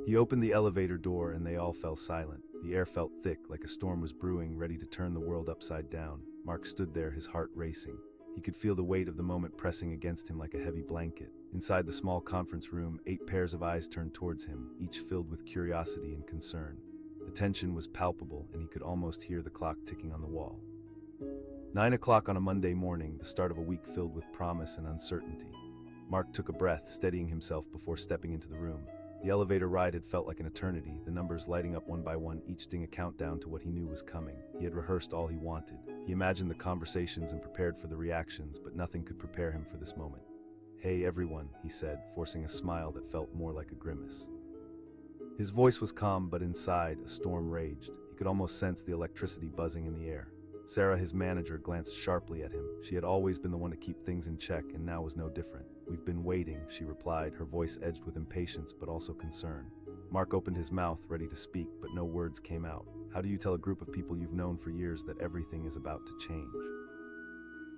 He opened the elevator door and they all fell silent. The air felt thick, like a storm was brewing, ready to turn the world upside down. Mark stood there, his heart racing. He could feel the weight of the moment pressing against him like a heavy blanket. Inside the small conference room, 8 pairs of eyes turned towards him, each filled with curiosity and concern. The tension was palpable, and he could almost hear the clock ticking on the wall. 9 o'clock on a Monday morning, the start of a week filled with promise and uncertainty. Mark took a breath, steadying himself before stepping into the room. The elevator ride had felt like an eternity, the numbers lighting up one by one, each ding a countdown to what he knew was coming. He had rehearsed all he wanted. He imagined the conversations and prepared for the reactions, but nothing could prepare him for this moment. "Hey everyone," he said, forcing a smile that felt more like a grimace. His voice was calm, but inside, a storm raged. He could almost sense the electricity buzzing in the air. Sarah, his manager, glanced sharply at him. She had always been the one to keep things in check, and now was no different. "We've been waiting," she replied, her voice edged with impatience but also concern. Mark opened his mouth, ready to speak, but no words came out. How do you tell a group of people you've known for years that everything is about to change?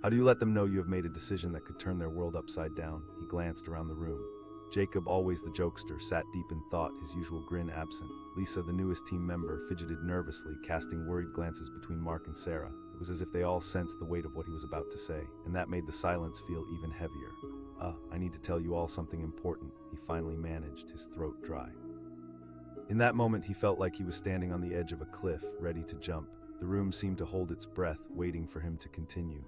How do you let them know you have made a decision that could turn their world upside down? He glanced around the room. Jacob, always the jokester, sat deep in thought, his usual grin absent. Lisa, the newest team member, fidgeted nervously, casting worried glances between Mark and Sarah. It was as if they all sensed the weight of what he was about to say, and that made the silence feel even heavier. I need to tell you all something important," he finally managed, his throat dry. In that moment, he felt like he was standing on the edge of a cliff, ready to jump. The room seemed to hold its breath, waiting for him to continue.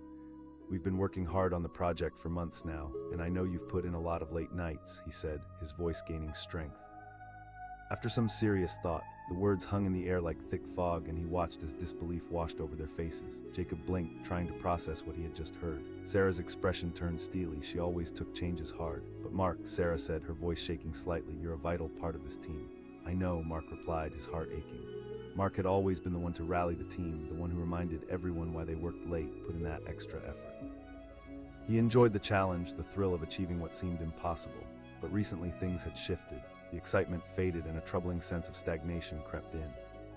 "We've been working hard on the project for months now, and I know you've put in a lot of late nights," he said, his voice gaining strength. After some serious thought, the words hung in the air like thick fog, and he watched as disbelief washed over their faces. Jacob blinked, trying to process what he had just heard. Sarah's expression turned steely. She always took changes hard. "But Mark," Sarah said, her voice shaking slightly, "you're a vital part of this team." "I know," Mark replied, his heart aching. Mark had always been the one to rally the team, the one who reminded everyone why they worked late, put in that extra effort. He enjoyed the challenge, the thrill of achieving what seemed impossible. But recently things had shifted. The excitement faded and a troubling sense of stagnation crept in.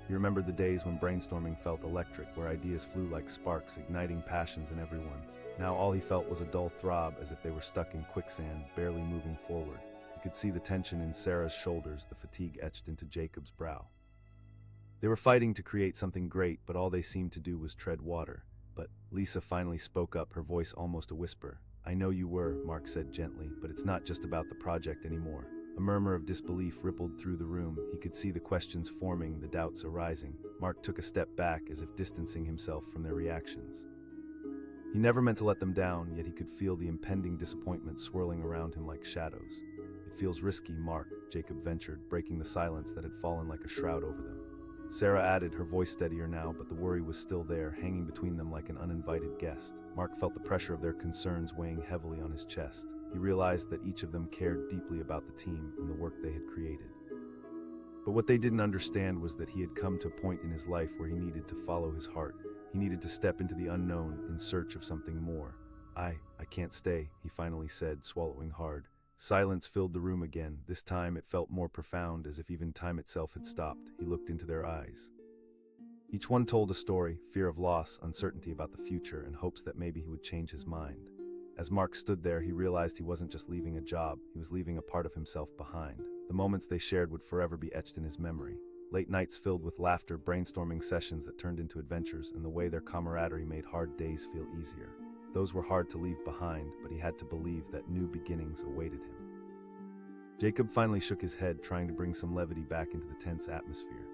He remembered the days when brainstorming felt electric, where ideas flew like sparks, igniting passions in everyone. Now all he felt was a dull throb, as if they were stuck in quicksand, barely moving forward. He could see the tension in Sarah's shoulders, the fatigue etched into Jacob's brow. They were fighting to create something great, but all they seemed to do was tread water. But Lisa finally spoke up, her voice almost a whisper. "I know you were," Mark said gently, "but it's not just about the project anymore." A murmur of disbelief rippled through the room. He could see the questions forming, the doubts arising. Mark took a step back, as if distancing himself from their reactions. He never meant to let them down, yet he could feel the impending disappointment swirling around him like shadows. "It feels risky, Mark," Jacob ventured, breaking the silence that had fallen like a shroud over them. Sarah added, her voice steadier now, but the worry was still there, hanging between them like an uninvited guest. Mark felt the pressure of their concerns weighing heavily on his chest. He realized that each of them cared deeply about the team and the work they had created. But what they didn't understand was that he had come to a point in his life where he needed to follow his heart. He needed to step into the unknown in search of something more. I can't stay," he finally said, swallowing hard. Silence filled the room again. This time it felt more profound, as if even time itself had stopped. He looked into their eyes. Each one told a story, fear of loss, uncertainty about the future, and hopes that maybe he would change his mind. As Mark stood there, he realized he wasn't just leaving a job, he was leaving a part of himself behind. The moments they shared would forever be etched in his memory. Late nights filled with laughter, brainstorming sessions that turned into adventures, and the way their camaraderie made hard days feel easier. Those were hard to leave behind, but he had to believe that new beginnings awaited him. Jacob finally shook his head, trying to bring some levity back into the tense atmosphere.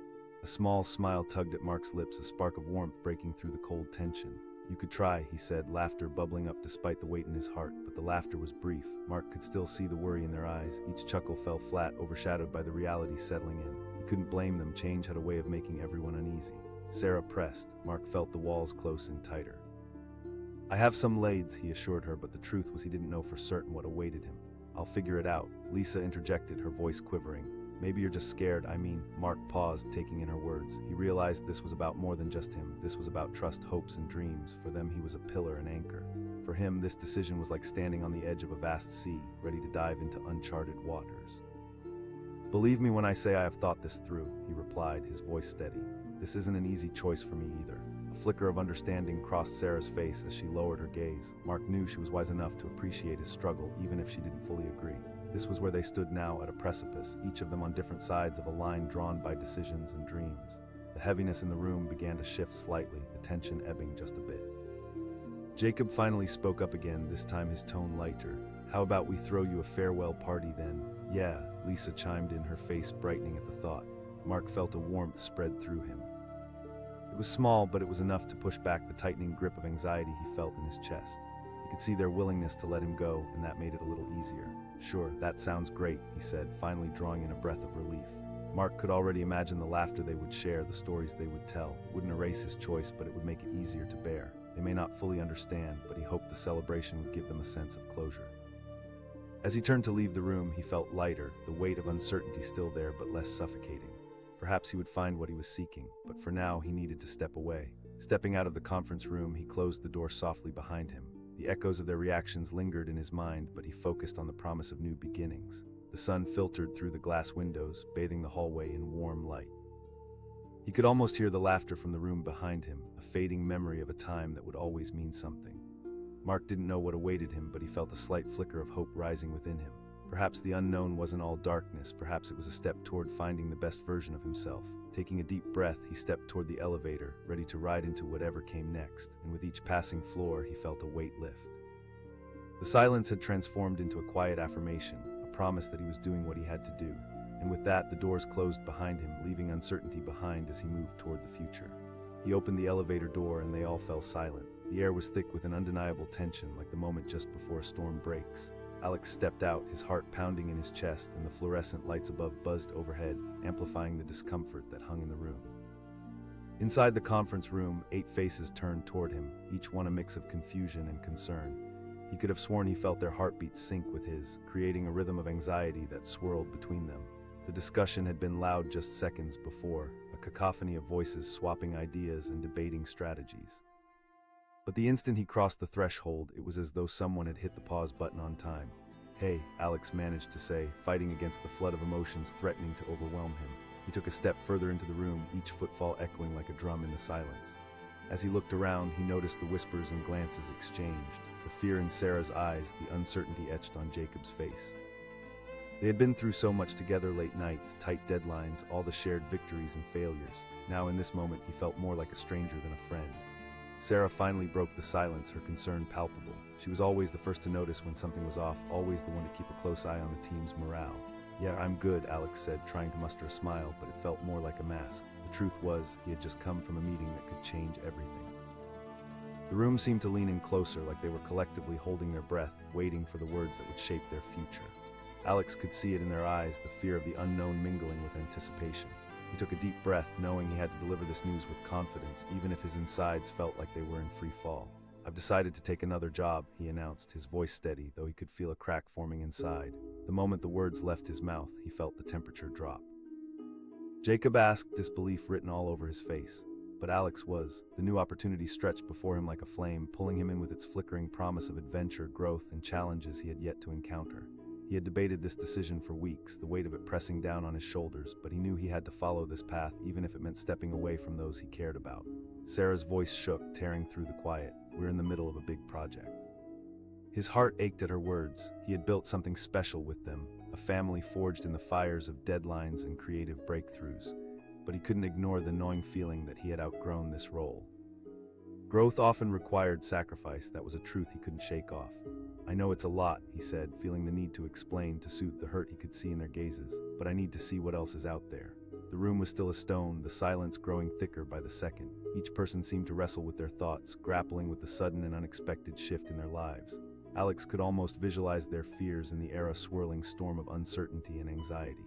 A small smile tugged at Mark's lips, a spark of warmth breaking through the cold tension. "You could try," he said, laughter bubbling up despite the weight in his heart, but the laughter was brief. Mark could still see the worry in their eyes. Each chuckle fell flat, overshadowed by the reality settling in. He couldn't blame them. Change had a way of making everyone uneasy. Sarah pressed. Mark felt the walls close in tighter. "I have some leads," he assured her, but the truth was he didn't know for certain what awaited him. "I'll figure it out," Lisa interjected, her voice quivering. "Maybe you're just scared, Mark paused, taking in her words. He realized this was about more than just him. This was about trust, hopes, and dreams. For them, he was a pillar and anchor. For him, this decision was like standing on the edge of a vast sea, ready to dive into uncharted waters. "Believe me when I say I have thought this through," he replied, his voice steady. "This isn't an easy choice for me either." A flicker of understanding crossed Sarah's face as she lowered her gaze. Mark knew she was wise enough to appreciate his struggle, even if she didn't fully agree. This was where they stood now, at a precipice, each of them on different sides of a line drawn by decisions and dreams. The heaviness in the room began to shift slightly, the tension ebbing just a bit. Jacob finally spoke up again, this time his tone lighter. "How about we throw you a farewell party then?" "Yeah," Lisa chimed in, her face brightening at the thought. Mark felt a warmth spread through him. It was small, but it was enough to push back the tightening grip of anxiety he felt in his chest. He could see their willingness to let him go, and that made it a little easier. "Sure, that sounds great," he said, finally drawing in a breath of relief. Mark could already imagine the laughter they would share, the stories they would tell. It wouldn't erase his choice, but it would make it easier to bear. They may not fully understand, but he hoped the celebration would give them a sense of closure. As he turned to leave the room, he felt lighter, the weight of uncertainty still there, but less suffocating. Perhaps he would find what he was seeking, but for now he needed to step away. Stepping out of the conference room, he closed the door softly behind him. The echoes of their reactions lingered in his mind, but he focused on the promise of new beginnings. The sun filtered through the glass windows, bathing the hallway in warm light. He could almost hear the laughter from the room behind him, a fading memory of a time that would always mean something. Mark didn't know what awaited him, but he felt a slight flicker of hope rising within him. Perhaps the unknown wasn't all darkness, perhaps it was a step toward finding the best version of himself. Taking a deep breath, he stepped toward the elevator, ready to ride into whatever came next, and with each passing floor, he felt a weight lift. The silence had transformed into a quiet affirmation, a promise that he was doing what he had to do. And with that, the doors closed behind him, leaving uncertainty behind as he moved toward the future. He opened the elevator door and they all fell silent. The air was thick with an undeniable tension, like the moment just before a storm breaks. Alex stepped out, his heart pounding in his chest, and the fluorescent lights above buzzed overhead, amplifying the discomfort that hung in the room. Inside the conference room, 8 faces turned toward him, each one a mix of confusion and concern. He could have sworn he felt their heartbeats sync with his, creating a rhythm of anxiety that swirled between them. The discussion had been loud just seconds before, a cacophony of voices swapping ideas and debating strategies. But the instant he crossed the threshold, it was as though someone had hit the pause button on time. "Hey," Alex managed to say, fighting against the flood of emotions threatening to overwhelm him. He took a step further into the room, each footfall echoing like a drum in the silence. As he looked around, he noticed the whispers and glances exchanged, the fear in Sarah's eyes, the uncertainty etched on Jacob's face. They had been through so much together, late nights, tight deadlines, all the shared victories and failures. Now in this moment, he felt more like a stranger than a friend. Sarah finally broke the silence, her concern palpable. She was always the first to notice when something was off, always the one to keep a close eye on the team's morale. "Yeah, I'm good," Alex said, trying to muster a smile, but it felt more like a mask. The truth was, he had just come from a meeting that could change everything. The room seemed to lean in closer, like they were collectively holding their breath, waiting for the words that would shape their future. Alex could see it in their eyes, the fear of the unknown mingling with anticipation. He took a deep breath, knowing he had to deliver this news with confidence, even if his insides felt like they were in free fall. "I've decided to take another job," he announced, his voice steady, though he could feel a crack forming inside. The moment the words left his mouth, he felt the temperature drop. Jacob asked, disbelief written all over his face. But Alex was. The new opportunity stretched before him like a flame, pulling him in with its flickering promise of adventure, growth, and challenges he had yet to encounter. He had debated this decision for weeks, the weight of it pressing down on his shoulders, but he knew he had to follow this path, even if it meant stepping away from those he cared about. Sarah's voice shook, tearing through the quiet. "We're in the middle of a big project." His heart ached at her words. He had built something special with them, a family forged in the fires of deadlines and creative breakthroughs. But he couldn't ignore the gnawing feeling that he had outgrown this role. Growth often required sacrifice, that was a truth he couldn't shake off. "I know it's a lot," he said, feeling the need to explain to suit the hurt he could see in their gazes, "but I need to see what else is out there." The room was still a stone, the silence growing thicker by the second. Each person seemed to wrestle with their thoughts, grappling with the sudden and unexpected shift in their lives. Alex could almost visualize their fears in the era-swirling storm of uncertainty and anxiety.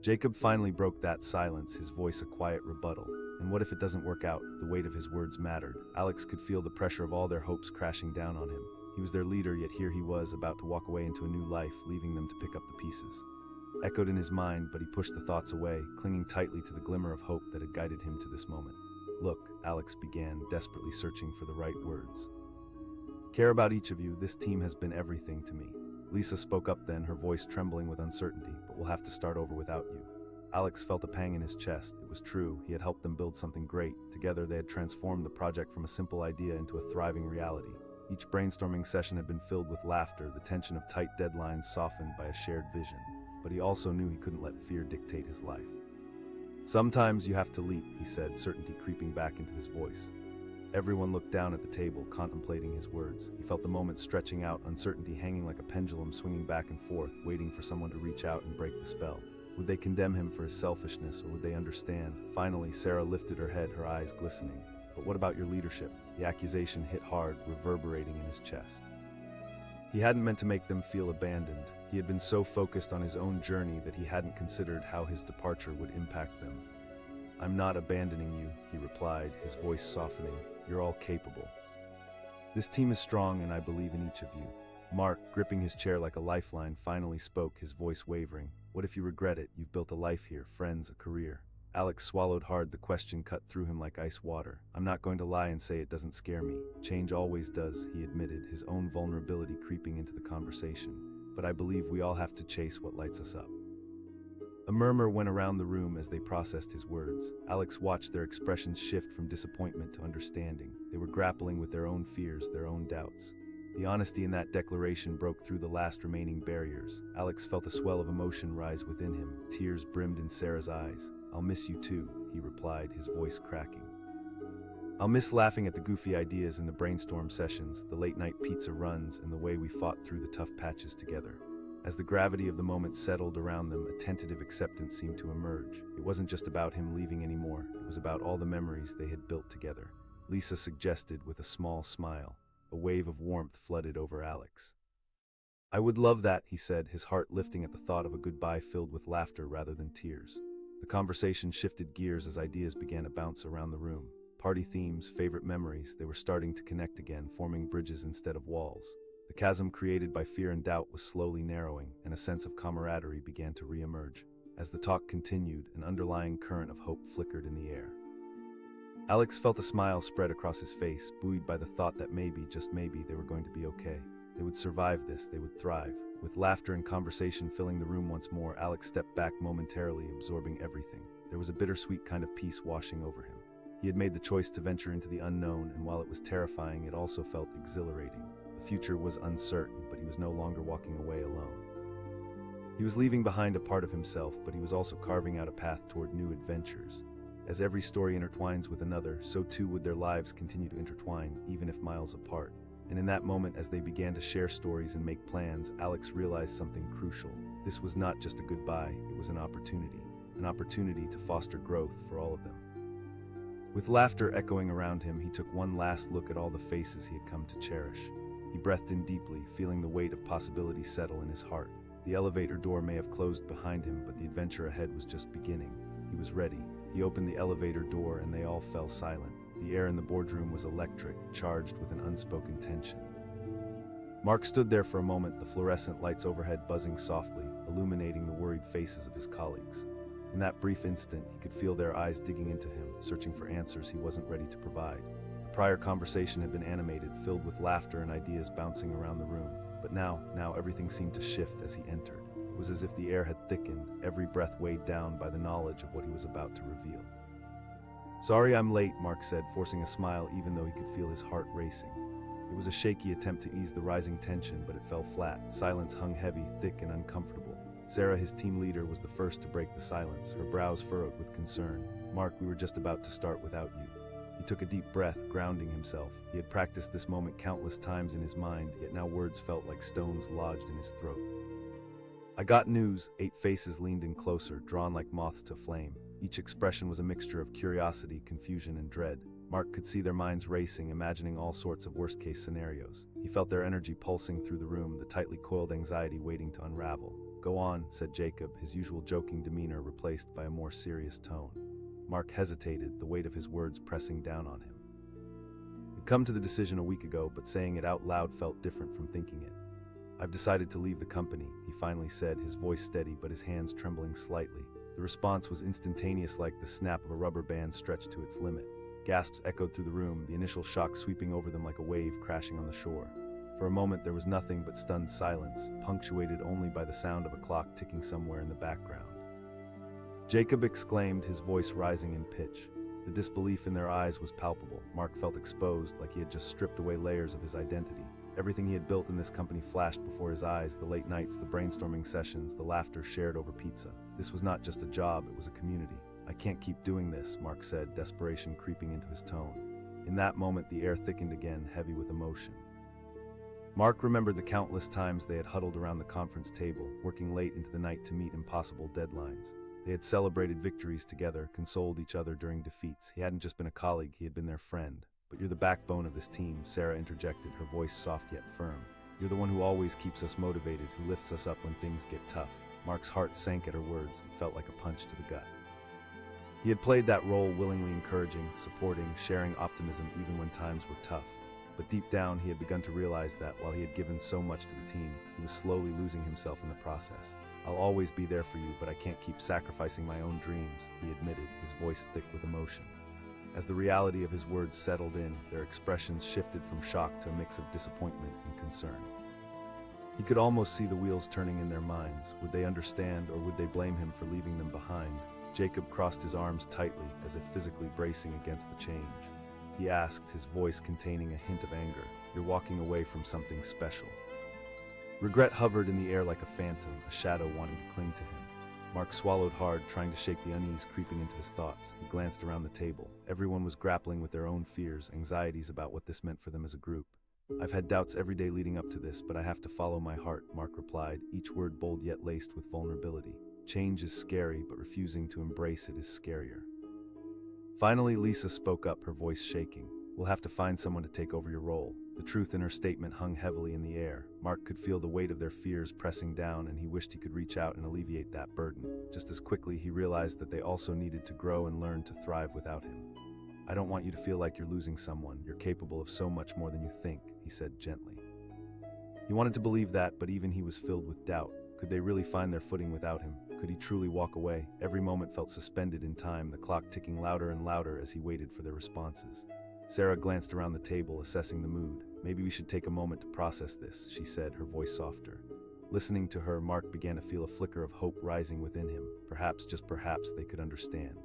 Jacob finally broke that silence, his voice a quiet rebuttal. And what if it doesn't work out? The weight of his words mattered. Alex could feel the pressure of all their hopes crashing down on him. He was their leader, yet here he was, about to walk away into a new life, leaving them to pick up the pieces. Echoed in his mind, but he pushed the thoughts away, clinging tightly to the glimmer of hope that had guided him to this moment. "Look," Alex began, desperately searching for the right words. "Care about each of you. This team has been everything to me." Lisa spoke up then, her voice trembling with uncertainty. "But we'll have to start over without you." Alex felt a pang in his chest. It was true, he had helped them build something great. Together they had transformed the project from a simple idea into a thriving reality. Each brainstorming session had been filled with laughter, the tension of tight deadlines softened by a shared vision. But he also knew he couldn't let fear dictate his life. "Sometimes you have to leap," he said, certainty creeping back into his voice. Everyone looked down at the table, contemplating his words. He felt the moment stretching out, uncertainty hanging like a pendulum swinging back and forth, waiting for someone to reach out and break the spell. Would they condemn him for his selfishness, or would they understand? Finally, Sarah lifted her head, her eyes glistening. "But what about your leadership?" The accusation hit hard, reverberating in his chest. He hadn't meant to make them feel abandoned. He had been so focused on his own journey that he hadn't considered how his departure would impact them. "I'm not abandoning you," he replied, his voice softening. "You're all capable. This team is strong and I believe in each of you." Mark, gripping his chair like a lifeline, finally spoke, his voice wavering. "What if you regret it? You've built a life here, friends, a career." Alex swallowed hard, the question cut through him like ice water. "I'm not going to lie and say it doesn't scare me. Change always does," he admitted, his own vulnerability creeping into the conversation. "But I believe we all have to chase what lights us up." A murmur went around the room as they processed his words. Alex watched their expressions shift from disappointment to understanding. They were grappling with their own fears, their own doubts. The honesty in that declaration broke through the last remaining barriers. Alex felt a swell of emotion rise within him. Tears brimmed in Sarah's eyes. "I'll miss you too," he replied, his voice cracking. "I'll miss laughing at the goofy ideas in the brainstorm sessions, the late-night pizza runs, and the way we fought through the tough patches together." As the gravity of the moment settled around them, a tentative acceptance seemed to emerge. It wasn't just about him leaving anymore. It was about all the memories they had built together. Lisa suggested with a small smile. A wave of warmth flooded over Alex. "I would love that," he said, his heart lifting at the thought of a goodbye filled with laughter rather than tears. The conversation shifted gears as ideas began to bounce around the room. Party themes, favorite memories, they were starting to connect again, forming bridges instead of walls. The chasm created by fear and doubt was slowly narrowing, and a sense of camaraderie began to re-emerge. As the talk continued, an underlying current of hope flickered in the air. Alex felt a smile spread across his face, buoyed by the thought that maybe, just maybe, they were going to be okay. They would survive this, they would thrive. With laughter and conversation filling the room once more, Alex stepped back momentarily, absorbing everything. There was a bittersweet kind of peace washing over him. He had made the choice to venture into the unknown, and while it was terrifying, it also felt exhilarating. The future was uncertain, but he was no longer walking away alone. He was leaving behind a part of himself, but he was also carving out a path toward new adventures. As every story intertwines with another, so too would their lives continue to intertwine, even if miles apart. And in that moment, as they began to share stories and make plans, Alex realized something crucial. This was not just a goodbye, it was an opportunity to foster growth for all of them. With laughter echoing around him, he took one last look at all the faces he had come to cherish. He breathed in deeply, feeling the weight of possibility settle in his heart. The elevator door may have closed behind him, but the adventure ahead was just beginning. He was ready. He opened the elevator door and they all fell silent. The air in the boardroom was electric, charged with an unspoken tension. Mark stood there for a moment, the fluorescent lights overhead buzzing softly, illuminating the worried faces of his colleagues. In that brief instant, he could feel their eyes digging into him, searching for answers he wasn't ready to provide. The prior conversation had been animated, filled with laughter and ideas bouncing around the room. But now everything seemed to shift as he entered. It was as if the air had thickened, every breath weighed down by the knowledge of what he was about to reveal. "Sorry I'm late," Mark said, forcing a smile even though he could feel his heart racing. It was a shaky attempt to ease the rising tension, but it fell flat. Silence hung heavy, thick, and uncomfortable. Sarah, his team leader, was the first to break the silence, her brows furrowed with concern. "Mark, we were just about to start without you." He took a deep breath, grounding himself. He had practiced this moment countless times in his mind, yet now words felt like stones lodged in his throat. "I got news." 8 faces leaned in closer, drawn like moths to flame. Each expression was a mixture of curiosity, confusion, and dread. Mark could see their minds racing, imagining all sorts of worst-case scenarios. He felt their energy pulsing through the room, the tightly coiled anxiety waiting to unravel. "Go on," said Jacob, his usual joking demeanor replaced by a more serious tone. Mark hesitated, the weight of his words pressing down on him. He'd come to the decision a week ago, but saying it out loud felt different from thinking it. "I've decided to leave the company," he finally said, his voice steady but his hands trembling slightly. The response was instantaneous, like the snap of a rubber band stretched to its limit. Gasps echoed through the room, the initial shock sweeping over them like a wave crashing on the shore. For a moment there was nothing but stunned silence, punctuated only by the sound of a clock ticking somewhere in the background. Jacob exclaimed, his voice rising in pitch. The disbelief in their eyes was palpable. Mark felt exposed, like he had just stripped away layers of his identity. Everything he had built in this company flashed before his eyes, the late nights, the brainstorming sessions, the laughter shared over pizza. This was not just a job, it was a community. "I can't keep doing this," Mark said, desperation creeping into his tone. In that moment, the air thickened again, heavy with emotion. Mark remembered the countless times they had huddled around the conference table, working late into the night to meet impossible deadlines. They had celebrated victories together, consoled each other during defeats. He hadn't just been a colleague, he had been their friend. "But you're the backbone of this team," Sarah interjected, her voice soft yet firm. "You're the one who always keeps us motivated, who lifts us up when things get tough." Mark's heart sank at her words and felt like a punch to the gut. He had played that role, willingly encouraging, supporting, sharing optimism even when times were tough. But deep down, he had begun to realize that, while he had given so much to the team, he was slowly losing himself in the process. "I'll always be there for you, but I can't keep sacrificing my own dreams," he admitted, his voice thick with emotion. As the reality of his words settled in, their expressions shifted from shock to a mix of disappointment and concern. He could almost see the wheels turning in their minds. Would they understand, or would they blame him for leaving them behind? Jacob crossed his arms tightly, as if physically bracing against the change. He asked, his voice containing a hint of anger, "You're walking away from something special." Regret hovered in the air like a phantom, a shadow wanting to cling to him. Mark swallowed hard, trying to shake the unease creeping into his thoughts. He glanced around the table. Everyone was grappling with their own fears, anxieties about what this meant for them as a group. "I've had doubts every day leading up to this, but I have to follow my heart," Mark replied, each word bold yet laced with vulnerability. "Change is scary, but refusing to embrace it is scarier." Finally, Lisa spoke up, her voice shaking. "We'll have to find someone to take over your role." The truth in her statement hung heavily in the air. Mark could feel the weight of their fears pressing down, and he wished he could reach out and alleviate that burden. Just as quickly, he realized that they also needed to grow and learn to thrive without him. "I don't want you to feel like you're losing someone. You're capable of so much more than you think," he said gently. He wanted to believe that, but even he was filled with doubt. Could they really find their footing without him? Could he truly walk away? Every moment felt suspended in time, the clock ticking louder and louder as he waited for their responses. Sarah glanced around the table, assessing the mood. "Maybe we should take a moment to process this," she said, her voice softer. Listening to her, Mark began to feel a flicker of hope rising within him. Perhaps, just perhaps, they could understand.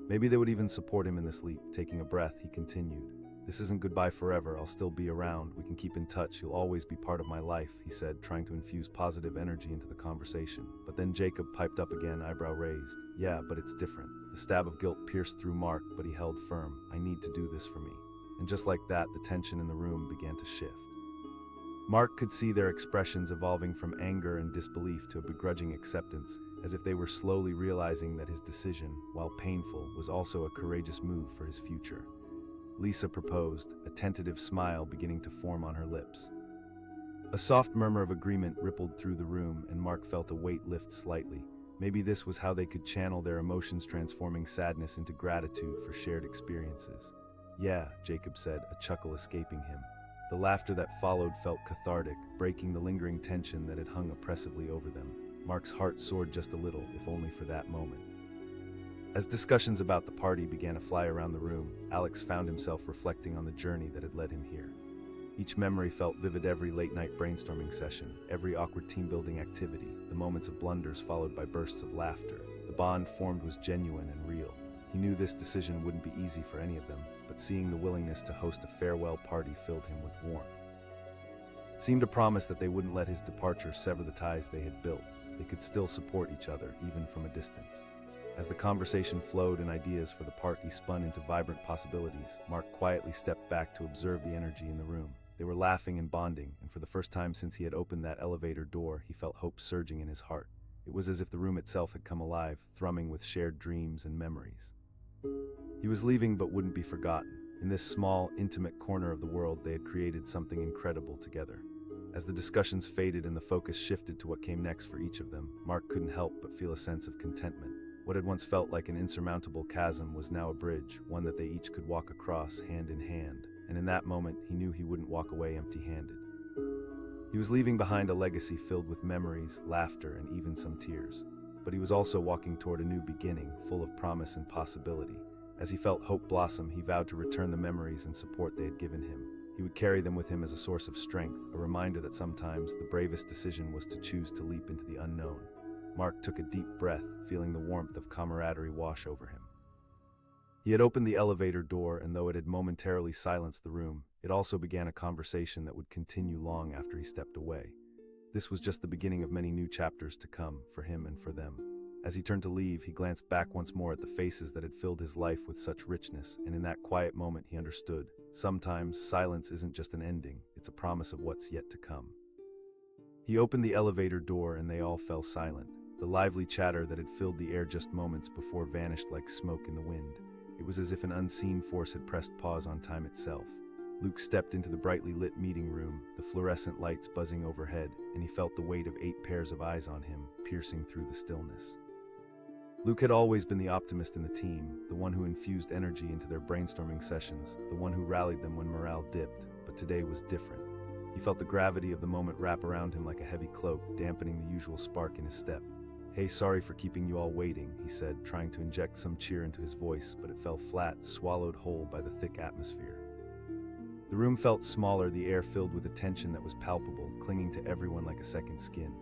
Maybe they would even support him in this leap. Taking a breath, he continued. "This isn't goodbye forever. I'll still be around. We can keep in touch. You'll always be part of my life," he said, trying to infuse positive energy into the conversation. But then Jacob piped up again, eyebrow raised. "Yeah, but it's different." The stab of guilt pierced through Mark, but he held firm. "I need to do this for me." And just like that, the tension in the room began to shift. Mark could see their expressions evolving from anger and disbelief to a begrudging acceptance, as if they were slowly realizing that his decision, while painful, was also a courageous move for his future. Lisa proposed, a tentative smile beginning to form on her lips. A soft murmur of agreement rippled through the room, and Mark felt a weight lift slightly. Maybe this was how they could channel their emotions, transforming sadness into gratitude for shared experiences. "Yeah," Jacob said, a chuckle escaping him. The laughter that followed felt cathartic, breaking the lingering tension that had hung oppressively over them. Mark's heart soared just a little, if only for that moment. As discussions about the party began to fly around the room, Alex found himself reflecting on the journey that had led him here. Each memory felt vivid, every late-night brainstorming session, every awkward team-building activity, the moments of blunders followed by bursts of laughter. The bond formed was genuine and real. He knew this decision wouldn't be easy for any of them, but seeing the willingness to host a farewell party filled him with warmth. It seemed to promise that they wouldn't let his departure sever the ties they had built. They could still support each other, even from a distance. As the conversation flowed and ideas for the party spun into vibrant possibilities, Mark quietly stepped back to observe the energy in the room. They were laughing and bonding, and for the first time since he had opened that elevator door, he felt hope surging in his heart. It was as if the room itself had come alive, thrumming with shared dreams and memories. He was leaving but wouldn't be forgotten. In this small, intimate corner of the world, they had created something incredible together. As the discussions faded and the focus shifted to what came next for each of them, Mark couldn't help but feel a sense of contentment. What had once felt like an insurmountable chasm was now a bridge, one that they each could walk across hand in hand, and in that moment he knew he wouldn't walk away empty-handed. He was leaving behind a legacy filled with memories, laughter, and even some tears. But he was also walking toward a new beginning, full of promise and possibility. As he felt hope blossom, he vowed to return the memories and support they had given him. He would carry them with him as a source of strength, a reminder that sometimes the bravest decision was to choose to leap into the unknown. Mark took a deep breath, feeling the warmth of camaraderie wash over him. He had opened the elevator door, and though it had momentarily silenced the room, it also began a conversation that would continue long after he stepped away. This was just the beginning of many new chapters to come, for him and for them. As he turned to leave, he glanced back once more at the faces that had filled his life with such richness, and in that quiet moment he understood. Sometimes silence isn't just an ending, it's a promise of what's yet to come. He opened the elevator door and they all fell silent. The lively chatter that had filled the air just moments before vanished like smoke in the wind. It was as if an unseen force had pressed pause on time itself. Luke stepped into the brightly lit meeting room, the fluorescent lights buzzing overhead, and he felt the weight of 8 pairs of eyes on him, piercing through the stillness. Luke had always been the optimist in the team, the one who infused energy into their brainstorming sessions, the one who rallied them when morale dipped, but today was different. He felt the gravity of the moment wrap around him like a heavy cloak, dampening the usual spark in his step. "Hey, sorry for keeping you all waiting," he said, trying to inject some cheer into his voice, but it fell flat, swallowed whole by the thick atmosphere. The room felt smaller, the air filled with a tension that was palpable, clinging to everyone like a second skin.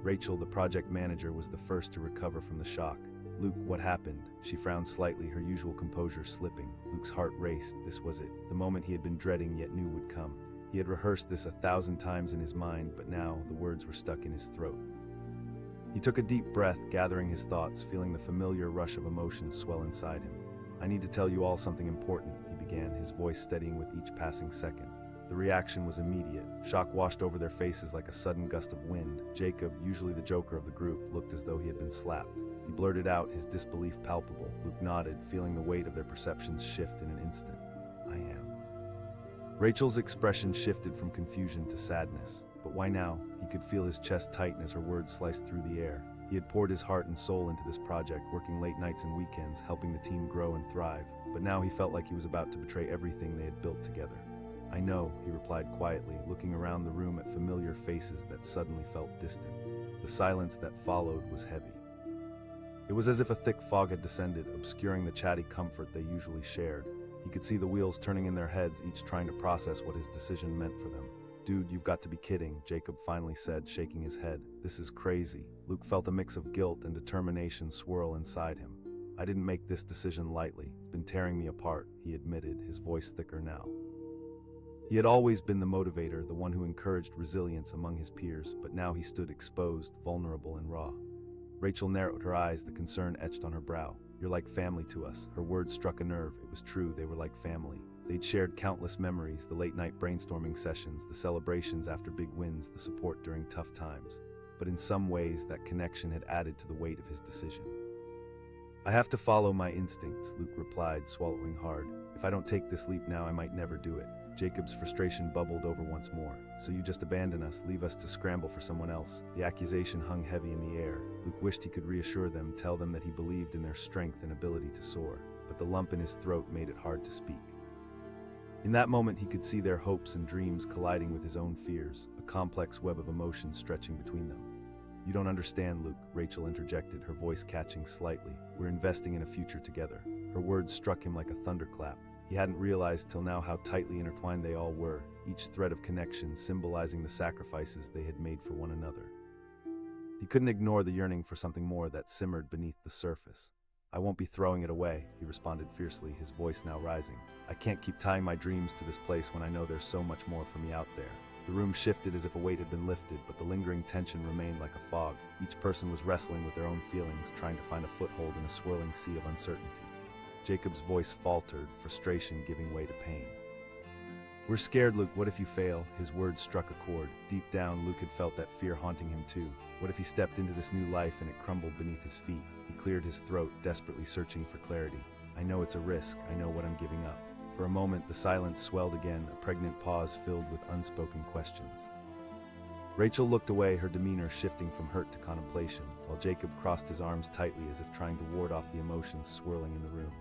Rachel, the project manager, was the first to recover from the shock. "Luke, what happened?" She frowned slightly, her usual composure slipping. Luke's heart raced. This was it, the moment he had been dreading yet knew would come. He had rehearsed this 1,000 times in his mind, but now the words were stuck in his throat. He took a deep breath, gathering his thoughts, feeling the familiar rush of emotions swell inside him. "I need to tell you all something important," he began, his voice steadying with each passing second. The reaction was immediate. Shock washed over their faces like a sudden gust of wind. Jacob, usually the joker of the group, looked as though he had been slapped. He blurted out, his disbelief palpable. Luke nodded, feeling the weight of their perceptions shift in an instant. "I am." Rachel's expression shifted from confusion to sadness. But why now? He could feel his chest tighten as her words sliced through the air. He had poured his heart and soul into this project, working late nights and weekends, helping the team grow and thrive. But now he felt like he was about to betray everything they had built together. "I know," he replied quietly, looking around the room at familiar faces that suddenly felt distant. The silence that followed was heavy. It was as if a thick fog had descended, obscuring the chatty comfort they usually shared. He could see the wheels turning in their heads, each trying to process what his decision meant for them. "Dude, you've got to be kidding," Jacob finally said, shaking his head. "This is crazy." Luke felt a mix of guilt and determination swirl inside him. "I didn't make this decision lightly. It's been tearing me apart," he admitted, his voice thicker now. He had always been the motivator, the one who encouraged resilience among his peers, but now he stood exposed, vulnerable and raw. Rachel narrowed her eyes, the concern etched on her brow. "You're like family to us." Her words struck a nerve. It was true, they were like family. They'd shared countless memories, the late-night brainstorming sessions, the celebrations after big wins, the support during tough times. But in some ways, that connection had added to the weight of his decision. "I have to follow my instincts," Luke replied, swallowing hard. "If I don't take this leap now, I might never do it." Jacob's frustration bubbled over once more. "So you just abandon us, leave us to scramble for someone else?" The accusation hung heavy in the air. Luke wished he could reassure them, tell them that he believed in their strength and ability to soar. But the lump in his throat made it hard to speak. In that moment, he could see their hopes and dreams colliding with his own fears, a complex web of emotions stretching between them. "You don't understand, Luke," Rachel interjected, her voice catching slightly. "We're investing in a future together." Her words struck him like a thunderclap. He hadn't realized till now how tightly intertwined they all were, each thread of connection symbolizing the sacrifices they had made for one another. He couldn't ignore the yearning for something more that simmered beneath the surface. "I won't be throwing it away," he responded fiercely, his voice now rising. "I can't keep tying my dreams to this place when I know there's so much more for me out there." The room shifted as if a weight had been lifted, but the lingering tension remained like a fog. Each person was wrestling with their own feelings, trying to find a foothold in a swirling sea of uncertainty. Jacob's voice faltered, frustration giving way to pain. "We're scared, Luke. What if you fail?" His words struck a chord. Deep down, Luke had felt that fear haunting him too. What if he stepped into this new life and it crumbled beneath his feet? He cleared his throat, desperately searching for clarity. "I know it's a risk. I know what I'm giving up." For a moment, the silence swelled again, a pregnant pause filled with unspoken questions. Rachel looked away, her demeanor shifting from hurt to contemplation, while Jacob crossed his arms tightly as if trying to ward off the emotions swirling in the room.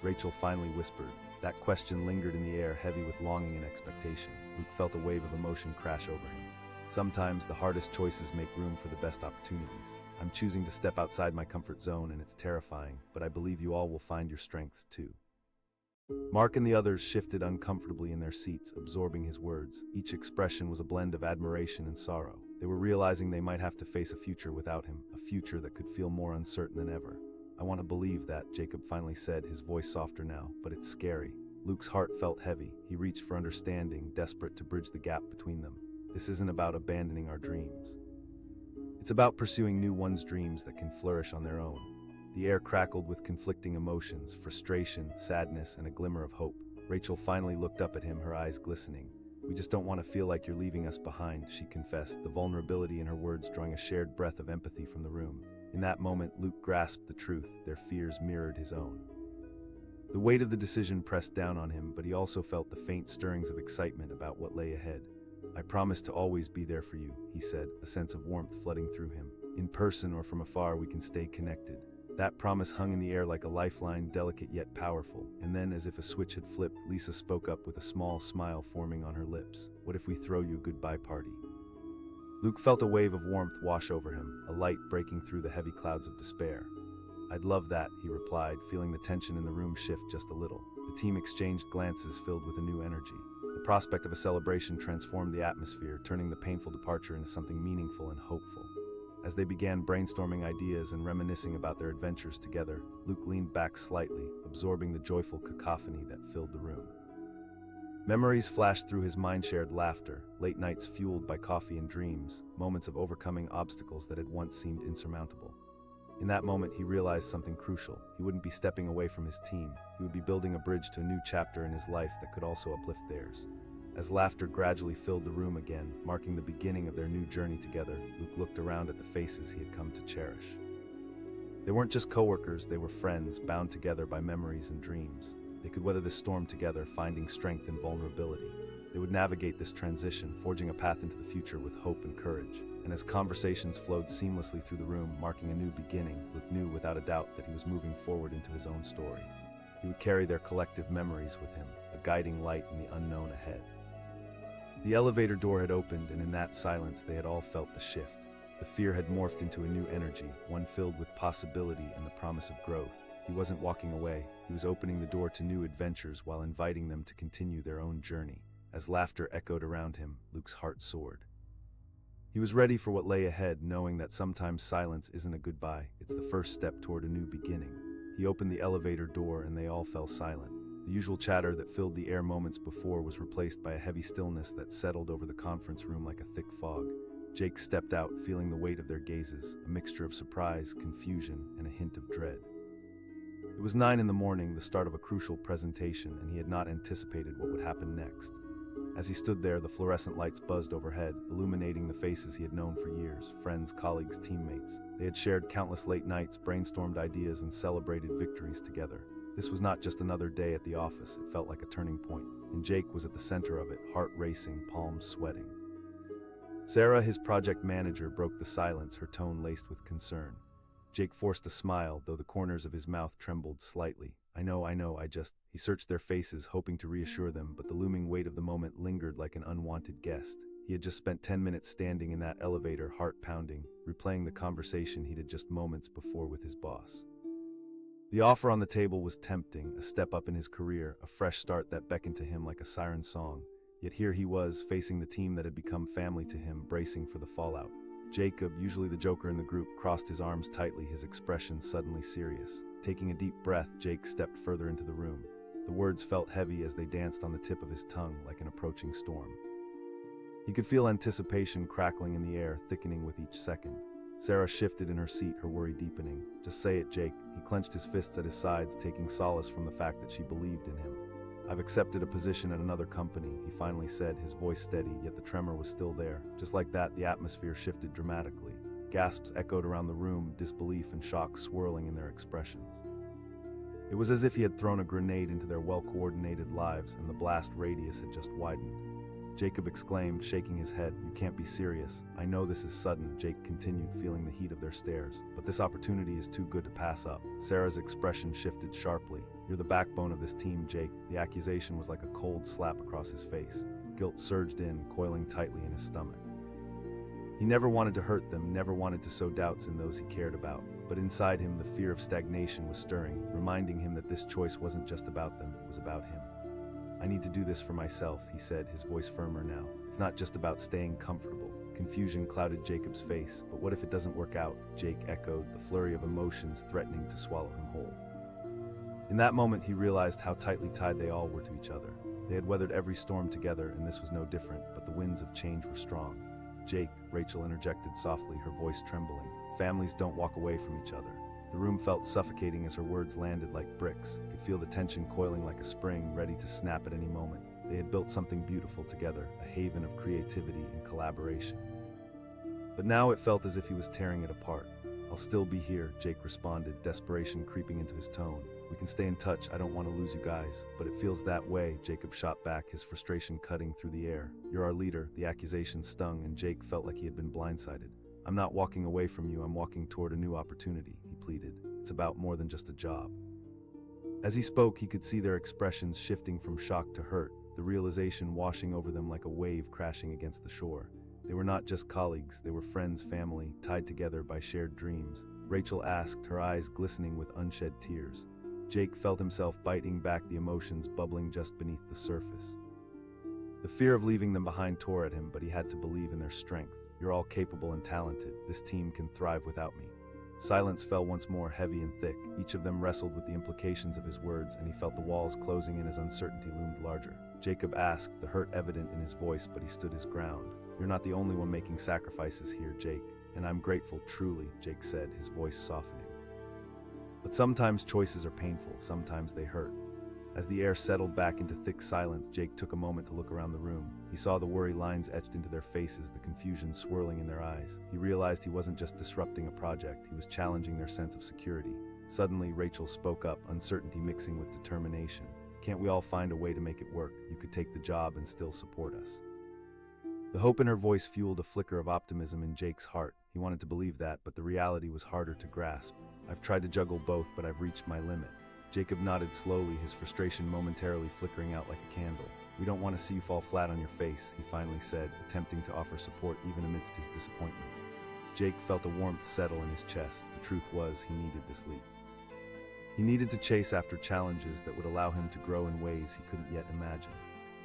Rachel finally whispered. That question lingered in the air, heavy with longing and expectation. Luke felt a wave of emotion crash over him. "Sometimes the hardest choices make room for the best opportunities. I'm choosing to step outside my comfort zone, and it's terrifying, but I believe you all will find your strengths too." Mark and the others shifted uncomfortably in their seats, absorbing his words. Each expression was a blend of admiration and sorrow. They were realizing they might have to face a future without him, a future that could feel more uncertain than ever. I want to believe that, Jacob finally said, his voice softer now, but it's scary. Luke's heart felt heavy. He reached for understanding, desperate to bridge the gap between them. This isn't about abandoning our dreams. It's about pursuing new one's dreams that can flourish on their own. The air crackled with conflicting emotions, frustration, sadness, and a glimmer of hope. Rachel finally looked up at him, her eyes glistening. We just don't want to feel like you're leaving us behind, she confessed, the vulnerability in her words drawing a shared breath of empathy from the room. In that moment, Luke grasped the truth. Their fears mirrored his own. The weight of the decision pressed down on him, but he also felt the faint stirrings of excitement about what lay ahead. I promise to always be there for you, he said, a sense of warmth flooding through him. In person or from afar, we can stay connected. That promise hung in the air like a lifeline, delicate yet powerful. And then, as if a switch had flipped, Lisa spoke up with a small smile forming on her lips. What if we throw you a goodbye party? Luke felt a wave of warmth wash over him, a light breaking through the heavy clouds of despair. I'd love that, he replied, feeling the tension in the room shift just a little. The team exchanged glances filled with a new energy. The prospect of a celebration transformed the atmosphere, turning the painful departure into something meaningful and hopeful. As they began brainstorming ideas and reminiscing about their adventures together, Luke leaned back slightly, absorbing the joyful cacophony that filled the room. Memories flashed through his mind, shared laughter, late nights fueled by coffee and dreams, moments of overcoming obstacles that had once seemed insurmountable. In that moment, he realized something crucial. He wouldn't be stepping away from his team. He would be building a bridge to a new chapter in his life that could also uplift theirs. As laughter gradually filled the room again, marking the beginning of their new journey together, Luke looked around at the faces he had come to cherish. They weren't just coworkers, they were friends, bound together by memories and dreams. They could weather this storm together, finding strength in vulnerability. They would navigate this transition, forging a path into the future with hope and courage. And as conversations flowed seamlessly through the room, marking a new beginning, Luke knew without a doubt that he was moving forward into his own story. He would carry their collective memories with him, a guiding light in the unknown ahead. The elevator door had opened, and in that silence they had all felt the shift. The fear had morphed into a new energy, one filled with possibility and the promise of growth. He wasn't walking away, he was opening the door to new adventures while inviting them to continue their own journey. As laughter echoed around him, Luke's heart soared. He was ready for what lay ahead, knowing that sometimes silence isn't a goodbye, it's the first step toward a new beginning. He opened the elevator door and they all fell silent. The usual chatter that filled the air moments before was replaced by a heavy stillness that settled over the conference room like a thick fog. Jake stepped out, feeling the weight of their gazes, a mixture of surprise, confusion, and a hint of dread. It was 9 a.m, the start of a crucial presentation, and he had not anticipated what would happen next. As he stood there, the fluorescent lights buzzed overhead, illuminating the faces he had known for years, friends, colleagues, teammates. They had shared countless late nights, brainstormed ideas, and celebrated victories together. This was not just another day at the office, it felt like a turning point, and Jake was at the center of it, heart racing, palms sweating. Sarah, his project manager, broke the silence, her tone laced with concern. Jake forced a smile, though the corners of his mouth trembled slightly. I know, He searched their faces, hoping to reassure them, but the looming weight of the moment lingered like an unwanted guest. He had just spent 10 minutes standing in that elevator, heart pounding, replaying the conversation he'd had just moments before with his boss. The offer on the table was tempting, a step up in his career, a fresh start that beckoned to him like a siren song. Yet here he was, facing the team that had become family to him, bracing for the fallout. Jacob, usually the joker in the group, crossed his arms tightly, his expression suddenly serious. Taking a deep breath, Jake stepped further into the room. The words felt heavy as they danced on the tip of his tongue like an approaching storm. He could feel anticipation crackling in the air, thickening with each second. Sarah shifted in her seat, her worry deepening. Just say it, Jake. He clenched his fists at his sides, taking solace from the fact that she believed in him. I've accepted a position at another company, he finally said, his voice steady, yet the tremor was still there. Just like that, the atmosphere shifted dramatically. Gasps echoed around the room, disbelief and shock swirling in their expressions. It was as if he had thrown a grenade into their well-coordinated lives, and the blast radius had just widened. Jacob exclaimed, shaking his head. You can't be serious. I know this is sudden, Jake continued, feeling the heat of their stares. But this opportunity is too good to pass up. Sarah's expression shifted sharply. You're the backbone of this team, Jake. The accusation was like a cold slap across his face. Guilt surged in, coiling tightly in his stomach. He never wanted to hurt them, never wanted to sow doubts in those he cared about. But inside him, the fear of stagnation was stirring, reminding him that this choice wasn't just about them, it was about him. I need to do this for myself, he said, his voice firmer now. It's not just about staying comfortable. Confusion clouded Jacob's face. But what if it doesn't work out? Jake echoed, the flurry of emotions threatening to swallow him whole. In that moment, he realized how tightly tied they all were to each other. They had weathered every storm together, and this was no different, but the winds of change were strong. Jake, Rachel interjected softly, her voice trembling. Families don't walk away from each other. The room felt suffocating as her words landed like bricks. He could feel the tension coiling like a spring, ready to snap at any moment. They had built something beautiful together, a haven of creativity and collaboration. But now it felt as if he was tearing it apart. "I'll still be here," Jake responded, desperation creeping into his tone. "We can stay in touch, I don't want to lose you guys." "But it feels that way," Jacob shot back, his frustration cutting through the air. "You're our leader." The accusation stung, and Jake felt like he had been blindsided. "I'm not walking away from you, I'm walking toward a new opportunity," he pleaded. "It's about more than just a job." As he spoke, he could see their expressions shifting from shock to hurt, the realization washing over them like a wave crashing against the shore. They were not just colleagues, they were friends, family, tied together by shared dreams. Rachel asked, her eyes glistening with unshed tears. Jake felt himself biting back the emotions bubbling just beneath the surface. The fear of leaving them behind tore at him, but he had to believe in their strength. "You're all capable and talented. This team can thrive without me." Silence fell once more, heavy and thick. Each of them wrestled with the implications of his words, and he felt the walls closing in as uncertainty loomed larger. Jacob asked, the hurt evident in his voice, but he stood his ground. "You're not the only one making sacrifices here, Jake, and I'm grateful, truly," Jake said, his voice softening. "But sometimes choices are painful, sometimes they hurt." As the air settled back into thick silence, Jake took a moment to look around the room. He saw the worry lines etched into their faces, the confusion swirling in their eyes. He realized he wasn't just disrupting a project, he was challenging their sense of security. Suddenly, Rachel spoke up, uncertainty mixing with determination. "Can't we all find a way to make it work? You could take the job and still support us." The hope in her voice fueled a flicker of optimism in Jake's heart. He wanted to believe that, but the reality was harder to grasp. "I've tried to juggle both, but I've reached my limit." Jacob nodded slowly, his frustration momentarily flickering out like a candle. "We don't want to see you fall flat on your face," he finally said, attempting to offer support even amidst his disappointment. Jake felt a warmth settle in his chest. The truth was, he needed this leap. He needed to chase after challenges that would allow him to grow in ways he couldn't yet imagine.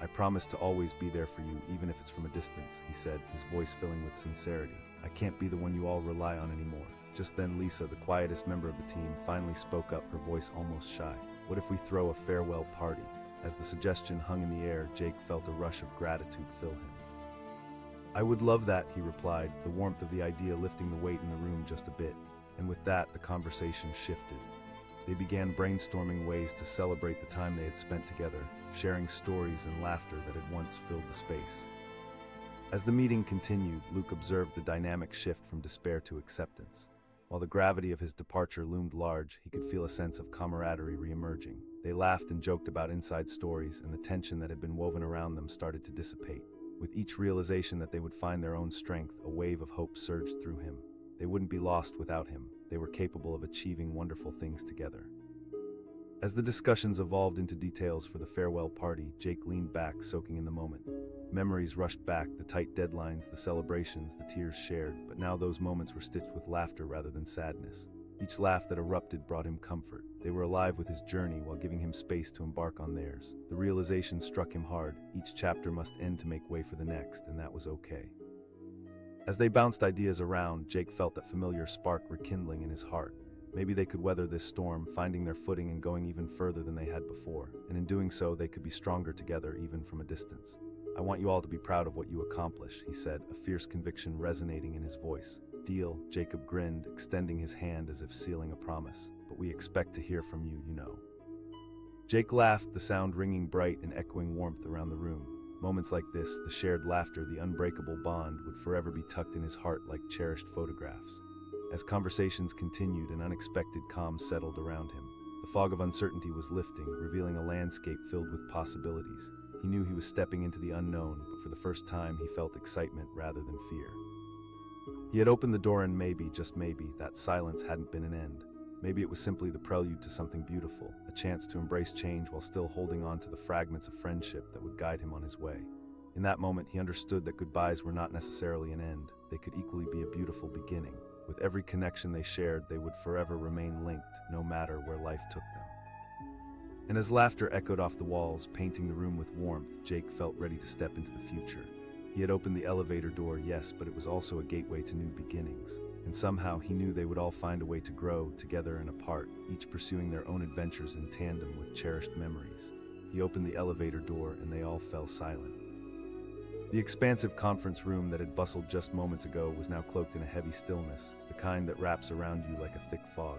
"I promise to always be there for you, even if it's from a distance," he said, his voice filling with sincerity. "I can't be the one you all rely on anymore." Just then Lisa, the quietest member of the team, finally spoke up, her voice almost shy. "What if we throw a farewell party?" As the suggestion hung in the air, Jake felt a rush of gratitude fill him. "I would love that," he replied, the warmth of the idea lifting the weight in the room just a bit. And with that, the conversation shifted. They began brainstorming ways to celebrate the time they had spent together, sharing stories and laughter that had once filled the space. As the meeting continued, Luke observed the dynamic shift from despair to acceptance. While the gravity of his departure loomed large, he could feel a sense of camaraderie re-emerging. They laughed and joked about inside stories, and the tension that had been woven around them started to dissipate. With each realization that they would find their own strength, a wave of hope surged through him. They wouldn't be lost without him. They were capable of achieving wonderful things together. As the discussions evolved into details for the farewell party, Jake leaned back, soaking in the moment. Memories rushed back, the tight deadlines, the celebrations, the tears shared, but now those moments were stitched with laughter rather than sadness. Each laugh that erupted brought him comfort. They were alive with his journey while giving him space to embark on theirs. The realization struck him hard. Each chapter must end to make way for the next, and that was okay. As they bounced ideas around, Jake felt that familiar spark rekindling in his heart. Maybe they could weather this storm, finding their footing and going even further than they had before, and in doing so, they could be stronger together even from a distance. "I want you all to be proud of what you accomplish," he said, a fierce conviction resonating in his voice. "Deal," Jacob grinned, extending his hand as if sealing a promise. "But we expect to hear from you, you know." Jake laughed, the sound ringing bright and echoing warmth around the room. Moments like this, the shared laughter, the unbreakable bond, would forever be tucked in his heart like cherished photographs. As conversations continued, an unexpected calm settled around him. The fog of uncertainty was lifting, revealing a landscape filled with possibilities. He knew he was stepping into the unknown, but for the first time he felt excitement rather than fear. He had opened the door and maybe, just maybe, that silence hadn't been an end. Maybe it was simply the prelude to something beautiful, a chance to embrace change while still holding on to the fragments of friendship that would guide him on his way. In that moment, he understood that goodbyes were not necessarily an end. They could equally be a beautiful beginning. With every connection they shared, they would forever remain linked, no matter where life took them. And as laughter echoed off the walls, painting the room with warmth, Jake felt ready to step into the future. He had opened the elevator door, yes, but it was also a gateway to new beginnings. And somehow he knew they would all find a way to grow, together and apart, each pursuing their own adventures in tandem with cherished memories. He opened the elevator door and they all fell silent. The expansive conference room that had bustled just moments ago was now cloaked in a heavy stillness, the kind that wraps around you like a thick fog.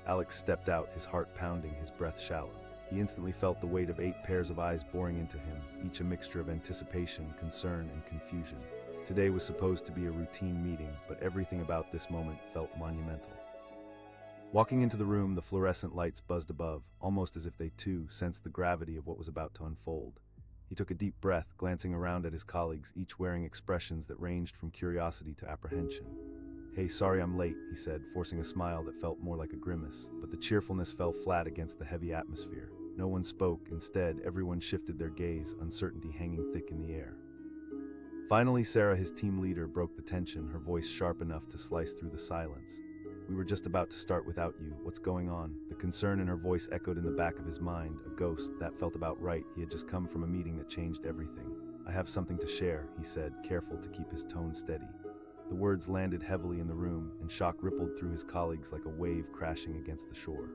Alex stepped out, his heart pounding, his breath shallow. He instantly felt the weight of 8 pairs of eyes boring into him, each a mixture of anticipation, concern, and confusion. Today was supposed to be a routine meeting, but everything about this moment felt monumental. Walking into the room, the fluorescent lights buzzed above, almost as if they too sensed the gravity of what was about to unfold. He took a deep breath, glancing around at his colleagues, each wearing expressions that ranged from curiosity to apprehension. "Hey, sorry I'm late," he said, forcing a smile that felt more like a grimace, but the cheerfulness fell flat against the heavy atmosphere. No one spoke. Instead, everyone shifted their gaze, uncertainty hanging thick in the air. Finally, Sarah, his team leader, broke the tension, her voice sharp enough to slice through the silence. "We were just about to start without you. What's going on?" The concern in her voice echoed in the back of his mind, a ghost. That felt about right. He had just come from a meeting that changed everything. "I have something to share," he said, careful to keep his tone steady. The words landed heavily in the room, and shock rippled through his colleagues like a wave crashing against the shore.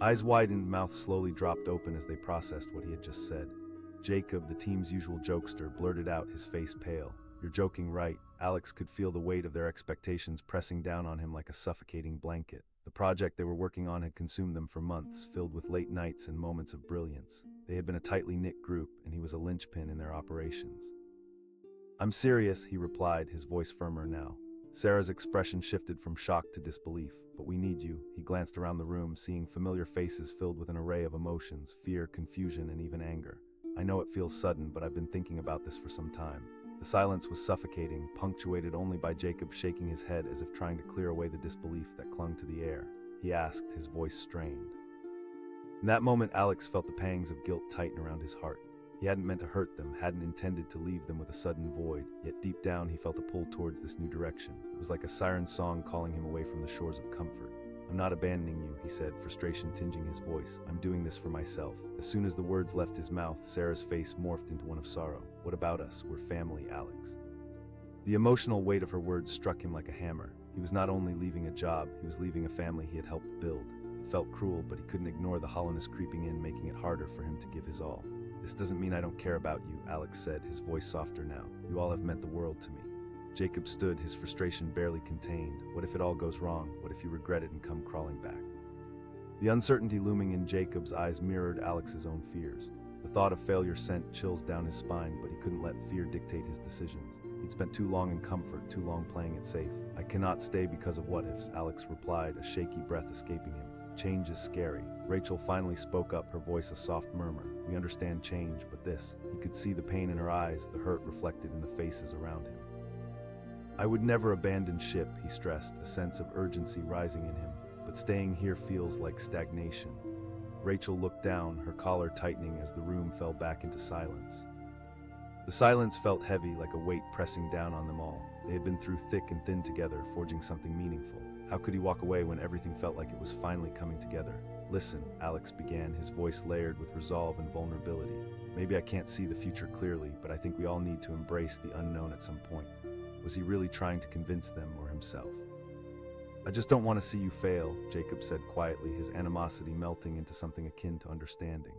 Eyes widened, mouth slowly dropped open as they processed what he had just said. Jacob, the team's usual jokester, blurted out, his face pale. "You're joking, right?" Alex could feel the weight of their expectations pressing down on him like a suffocating blanket. The project they were working on had consumed them for months, filled with late nights and moments of brilliance. They had been a tightly knit group, and he was a linchpin in their operations. "I'm serious," he replied, his voice firmer now. Sarah's expression shifted from shock to disbelief. "But we need you." He glanced around the room, seeing familiar faces filled with an array of emotions, fear, confusion, and even anger. "I know it feels sudden, but I've been thinking about this for some time." The silence was suffocating, punctuated only by Jacob shaking his head as if trying to clear away the disbelief that clung to the air. He asked, his voice strained. In that moment, Alex felt the pangs of guilt tighten around his heart. He hadn't meant to hurt them, hadn't intended to leave them with a sudden void, yet deep down he felt a pull towards this new direction. It was like a siren song calling him away from the shores of comfort. "I'm not abandoning you," he said, frustration tinging his voice. "I'm doing this for myself." As soon as the words left his mouth, Sarah's face morphed into one of sorrow. "What about us? We're family, Alex." The emotional weight of her words struck him like a hammer. He was not only leaving a job, he was leaving a family he had helped build. It felt cruel, but he couldn't ignore the hollowness creeping in, making it harder for him to give his all. "This doesn't mean I don't care about you," Alex said, his voice softer now. "You all have meant the world to me." Jacob stood, his frustration barely contained. What if it all goes wrong? What if you regret it and come crawling back? The uncertainty looming in Jacob's eyes mirrored Alex's own fears. The thought of failure sent chills down his spine, but he couldn't let fear dictate his decisions. He'd spent too long in comfort, too long playing it safe. "I cannot stay because of what ifs," Alex replied, a shaky breath escaping him. "Change is scary." Rachel finally spoke up, her voice a soft murmur. "We understand change, but this..." He could see the pain in her eyes, the hurt reflected in the faces around him. "I would never abandon ship," he stressed, a sense of urgency rising in him. "But staying here feels like stagnation." Rachel looked down, her collar tightening as the room fell back into silence. The silence felt heavy, like a weight pressing down on them all. They had been through thick and thin together, forging something meaningful. How could he walk away when everything felt like it was finally coming together? "Listen," Alex began, his voice layered with resolve and vulnerability. "Maybe I can't see the future clearly, but I think we all need to embrace the unknown at some point." Was he really trying to convince them or himself? "I just don't want to see you fail," Jacob said quietly, his animosity melting into something akin to understanding.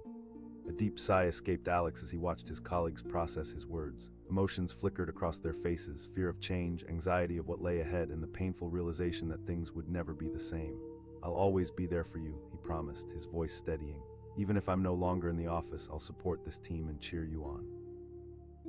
A deep sigh escaped Alex as he watched his colleagues process his words. Emotions flickered across their faces, fear of change, anxiety of what lay ahead, and the painful realization that things would never be the same. "I'll always be there for you," he promised, his voice steadying. "Even if I'm no longer in the office, I'll support this team and cheer you on."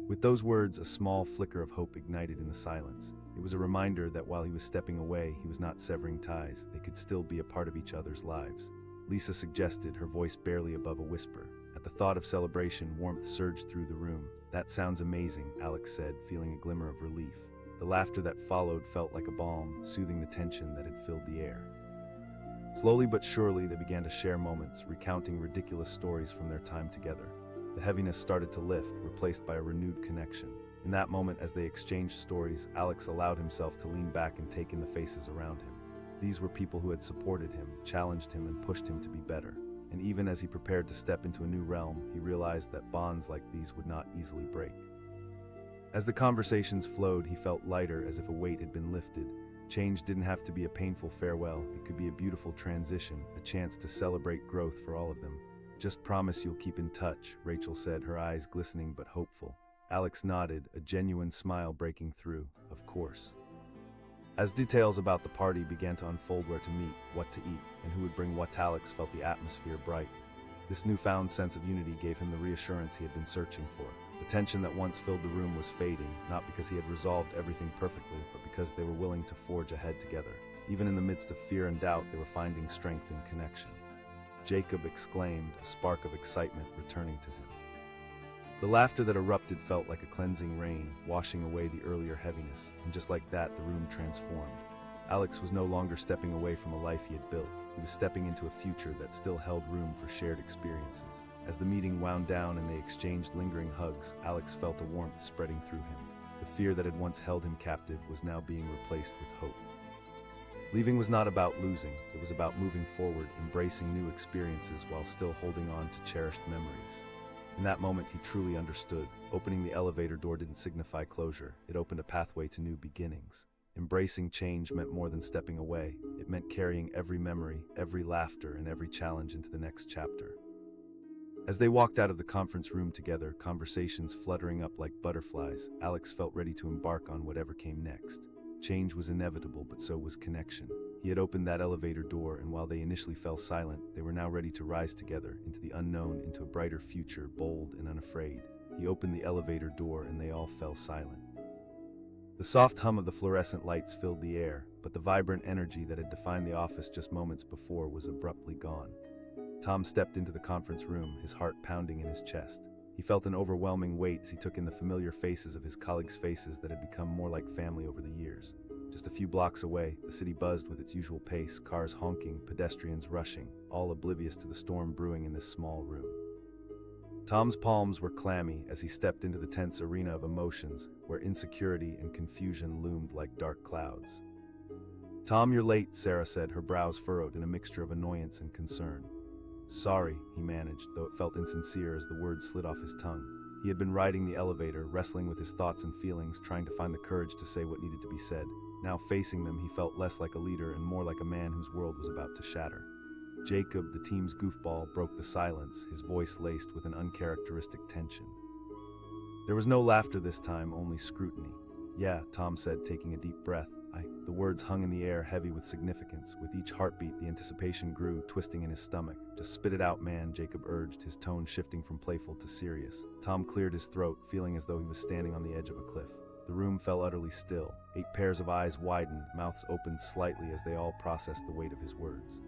With those words, a small flicker of hope ignited in the silence. It was a reminder that while he was stepping away, he was not severing ties. They could still be a part of each other's lives. Lisa suggested, her voice barely above a whisper. At the thought of celebration, warmth surged through the room. "That sounds amazing," Alex said, feeling a glimmer of relief. The laughter that followed felt like a balm, soothing the tension that had filled the air. Slowly but surely, they began to share moments, recounting ridiculous stories from their time together. The heaviness started to lift, replaced by a renewed connection. In that moment, as they exchanged stories, Alex allowed himself to lean back and take in the faces around him. These were people who had supported him, challenged him, and pushed him to be better. And even as he prepared to step into a new realm, he realized that bonds like these would not easily break. As the conversations flowed, he felt lighter, as if a weight had been lifted. Change didn't have to be a painful farewell, it could be a beautiful transition, a chance to celebrate growth for all of them. "Just promise you'll keep in touch," Rachel said, her eyes glistening but hopeful. Alex nodded, a genuine smile breaking through. "Of course." As details about the party began to unfold, where to meet, what to eat, and who would bring what, Alex felt the atmosphere bright. This newfound sense of unity gave him the reassurance he had been searching for. The tension that once filled the room was fading, not because he had resolved everything perfectly, but because they were willing to forge ahead together. Even in the midst of fear and doubt, they were finding strength in connection. Jacob exclaimed, a spark of excitement returning to him. The laughter that erupted felt like a cleansing rain, washing away the earlier heaviness, and just like that, the room transformed. Alex was no longer stepping away from a life he had built. He was stepping into a future that still held room for shared experiences. As the meeting wound down and they exchanged lingering hugs, Alex felt a warmth spreading through him. The fear that had once held him captive was now being replaced with hope. Leaving was not about losing, it was about moving forward, embracing new experiences while still holding on to cherished memories. In that moment, he truly understood. Opening the elevator door didn't signify closure, it opened a pathway to new beginnings. Embracing change meant more than stepping away. It meant carrying every memory, every laughter, and every challenge into the next chapter. As they walked out of the conference room together, conversations fluttering up like butterflies, Alex felt ready to embark on whatever came next. Change was inevitable, but so was connection. He had opened that elevator door, and while they initially fell silent, they were now ready to rise together, into the unknown, into a brighter future, bold and unafraid. He opened the elevator door, and they all fell silent. The soft hum of the fluorescent lights filled the air, but the vibrant energy that had defined the office just moments before was abruptly gone. Tom stepped into the conference room, his heart pounding in his chest. He felt an overwhelming weight as he took in the familiar faces of his colleagues' faces that had become more like family over the years. Just a few blocks away, the city buzzed with its usual pace, cars honking, pedestrians rushing, all oblivious to the storm brewing in this small room. Tom's palms were clammy as he stepped into the tense arena of emotions, where insecurity and confusion loomed like dark clouds. "Tom, you're late," Sarah said, her brows furrowed in a mixture of annoyance and concern. "Sorry," he managed, though it felt insincere as the words slid off his tongue. He had been riding the elevator, wrestling with his thoughts and feelings, trying to find the courage to say what needed to be said. Now facing them, he felt less like a leader and more like a man whose world was about to shatter. Jacob, the team's goofball, broke the silence, his voice laced with an uncharacteristic tension. There was no laughter this time, only scrutiny. "Yeah," Tom said, taking a deep breath. The words hung in the air, heavy with significance. With each heartbeat, the anticipation grew, twisting in his stomach. "Just spit it out, man," Jacob urged, his tone shifting from playful to serious. Tom cleared his throat, feeling as though he was standing on the edge of a cliff. The room fell utterly still. 8 pairs of eyes widened, mouths opened slightly as they all processed the weight of his words.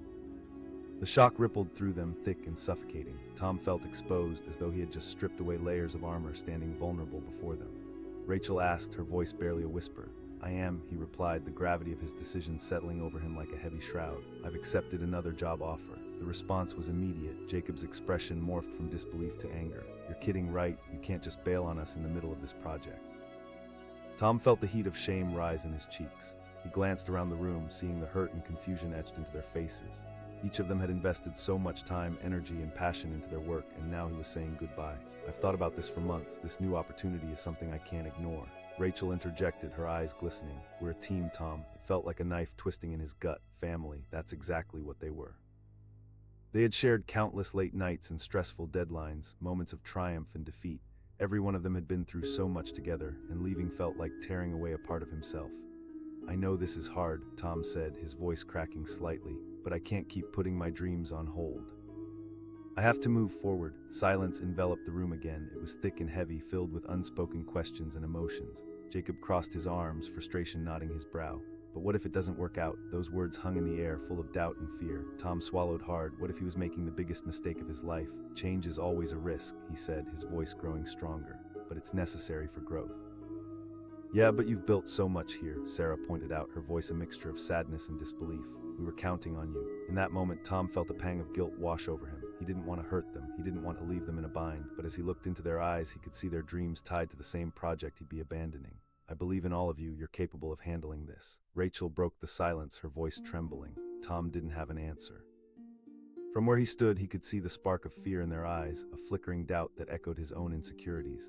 The shock rippled through them, thick and suffocating. Tom felt exposed, as though he had just stripped away layers of armor, standing vulnerable before them. Rachel asked, her voice barely a whisper. "I am," he replied, the gravity of his decision settling over him like a heavy shroud. "I've accepted another job offer." The response was immediate. Jacob's expression morphed from disbelief to anger. "You're kidding, right? You can't just bail on us in the middle of this project." Tom felt the heat of shame rise in his cheeks. He glanced around the room, seeing the hurt and confusion etched into their faces. Each of them had invested so much time, energy, and passion into their work, and now he was saying goodbye. "I've thought about this for months. This new opportunity is something I can't ignore." Rachel interjected, her eyes glistening. "We're a team, Tom." It felt like a knife twisting in his gut. Family, that's exactly what they were. They had shared countless late nights and stressful deadlines, moments of triumph and defeat. Every one of them had been through so much together, and leaving felt like tearing away a part of himself. "I know this is hard," Tom said, his voice cracking slightly, "but I can't keep putting my dreams on hold. I have to move forward." Silence enveloped the room again. It was thick and heavy, filled with unspoken questions and emotions. Jacob crossed his arms, frustration knotting his brow. But what if it doesn't work out? Those words hung in the air, full of doubt and fear. Tom swallowed hard. What if he was making the biggest mistake of his life? "Change is always a risk," he said, his voice growing stronger. "But it's necessary for growth." "Yeah, but you've built so much here," Sarah pointed out, her voice a mixture of sadness and disbelief. "We were counting on you." In that moment, Tom felt a pang of guilt wash over him. He didn't want to hurt them. He didn't want to leave them in a bind. But as he looked into their eyes, he could see their dreams tied to the same project he'd be abandoning. "I believe in all of you. You're capable of handling this." Rachel broke the silence, her voice trembling. Tom didn't have an answer. From where he stood, he could see the spark of fear in their eyes, a flickering doubt that echoed his own insecurities.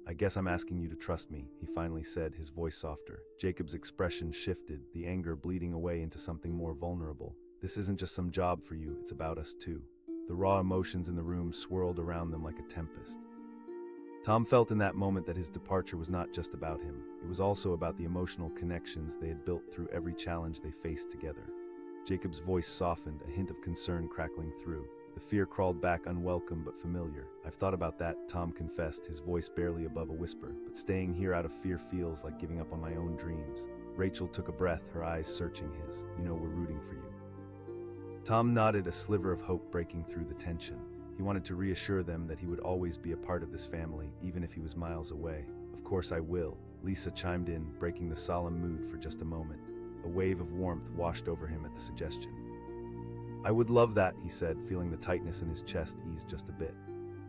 I guess I'm asking you to trust me, he finally said, his voice softer. Jacob's expression shifted, the anger bleeding away into something more vulnerable. This isn't just some job for you, it's about us too. The raw emotions in the room swirled around them like a tempest. Tom felt in that moment that his departure was not just about him. It was also about the emotional connections they had built through every challenge they faced together. Jacob's voice softened, a hint of concern crackling through. The fear crawled back, unwelcome but familiar. I've thought about that, Tom confessed, his voice barely above a whisper. But staying here out of fear feels like giving up on my own dreams. Rachel took a breath, her eyes searching his. You know we're rooting for you. Tom nodded, a sliver of hope breaking through the tension. He wanted to reassure them that he would always be a part of this family, even if he was miles away. Of course I will, Lisa chimed in, breaking the solemn mood for just a moment. A wave of warmth washed over him at the suggestion. I would love that, he said, feeling the tightness in his chest ease just a bit.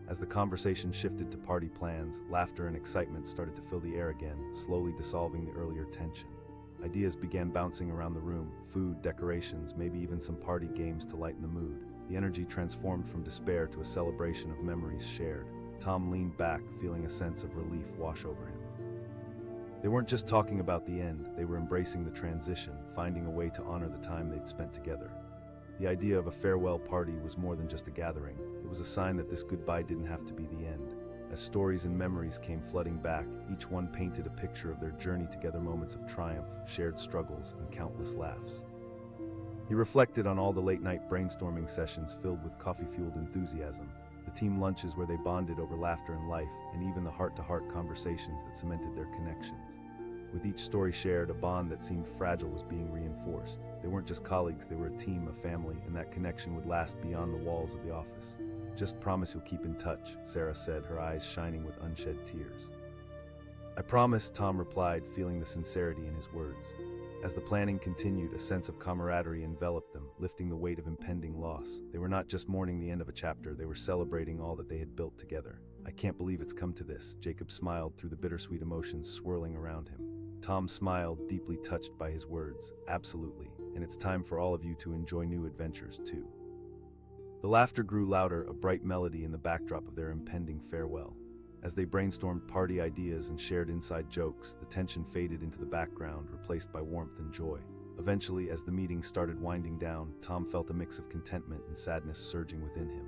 As the conversation shifted to party plans, laughter and excitement started to fill the air again, slowly dissolving the earlier tension. Ideas began bouncing around the room, food, decorations, maybe even some party games to lighten the mood. The energy transformed from despair to a celebration of memories shared. Tom leaned back, feeling a sense of relief wash over him. They weren't just talking about the end, they were embracing the transition, finding a way to honor the time they'd spent together. The idea of a farewell party was more than just a gathering. It was a sign that this goodbye didn't have to be the end. As stories and memories came flooding back, each one painted a picture of their journey together, moments of triumph, shared struggles, and countless laughs. He reflected on all the late-night brainstorming sessions filled with coffee-fueled enthusiasm, the team lunches where they bonded over laughter and life, and even the heart-to-heart conversations that cemented their connections. With each story shared, a bond that seemed fragile was being reinforced. They weren't just colleagues, they were a team, a family, and that connection would last beyond the walls of the office. Just promise you'll keep in touch, Sarah said, her eyes shining with unshed tears. I promise, Tom replied, feeling the sincerity in his words. As the planning continued, a sense of camaraderie enveloped them, lifting the weight of impending loss. They were not just mourning the end of a chapter, they were celebrating all that they had built together. I can't believe it's come to this, Jacob smiled through the bittersweet emotions swirling around him. Tom smiled, deeply touched by his words. Absolutely, and it's time for all of you to enjoy new adventures too. The laughter grew louder, a bright melody in the backdrop of their impending farewell. As they brainstormed party ideas and shared inside jokes, the tension faded into the background, replaced by warmth and joy. Eventually, as the meeting started winding down, Tom felt a mix of contentment and sadness surging within him.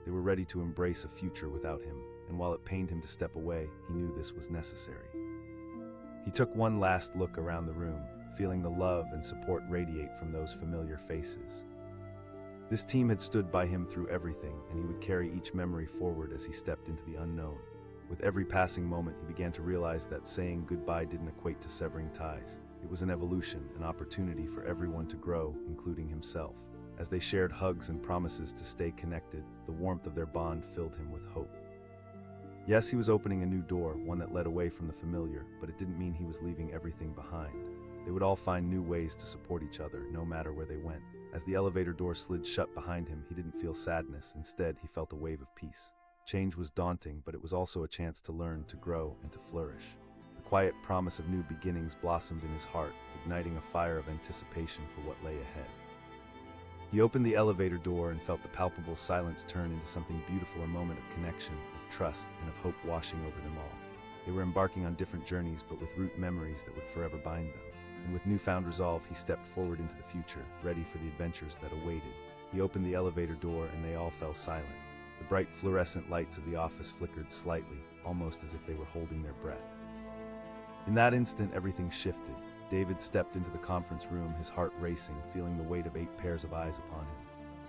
They were ready to embrace a future without him, and while it pained him to step away, he knew this was necessary. He took one last look around the room, feeling the love and support radiate from those familiar faces. This team had stood by him through everything, and he would carry each memory forward as he stepped into the unknown. With every passing moment, he began to realize that saying goodbye didn't equate to severing ties. It was an evolution, an opportunity for everyone to grow, including himself. As they shared hugs and promises to stay connected, the warmth of their bond filled him with hope. Yes, he was opening a new door, one that led away from the familiar, but it didn't mean he was leaving everything behind. They would all find new ways to support each other, no matter where they went. As the elevator door slid shut behind him, he didn't feel sadness. Instead, he felt a wave of peace. Change was daunting, but it was also a chance to learn, to grow, and to flourish. The quiet promise of new beginnings blossomed in his heart, igniting a fire of anticipation for what lay ahead. He opened the elevator door and felt the palpable silence turn into something beautiful, a moment of connection, of trust, and of hope washing over them all. They were embarking on different journeys, but with root memories that would forever bind them. And with newfound resolve, he stepped forward into the future, ready for the adventures that awaited. He opened the elevator door and they all fell silent. The bright fluorescent lights of the office flickered slightly, almost as if they were holding their breath. In that instant, everything shifted. David stepped into the conference room, his heart racing, feeling the weight of 8 pairs of eyes upon him.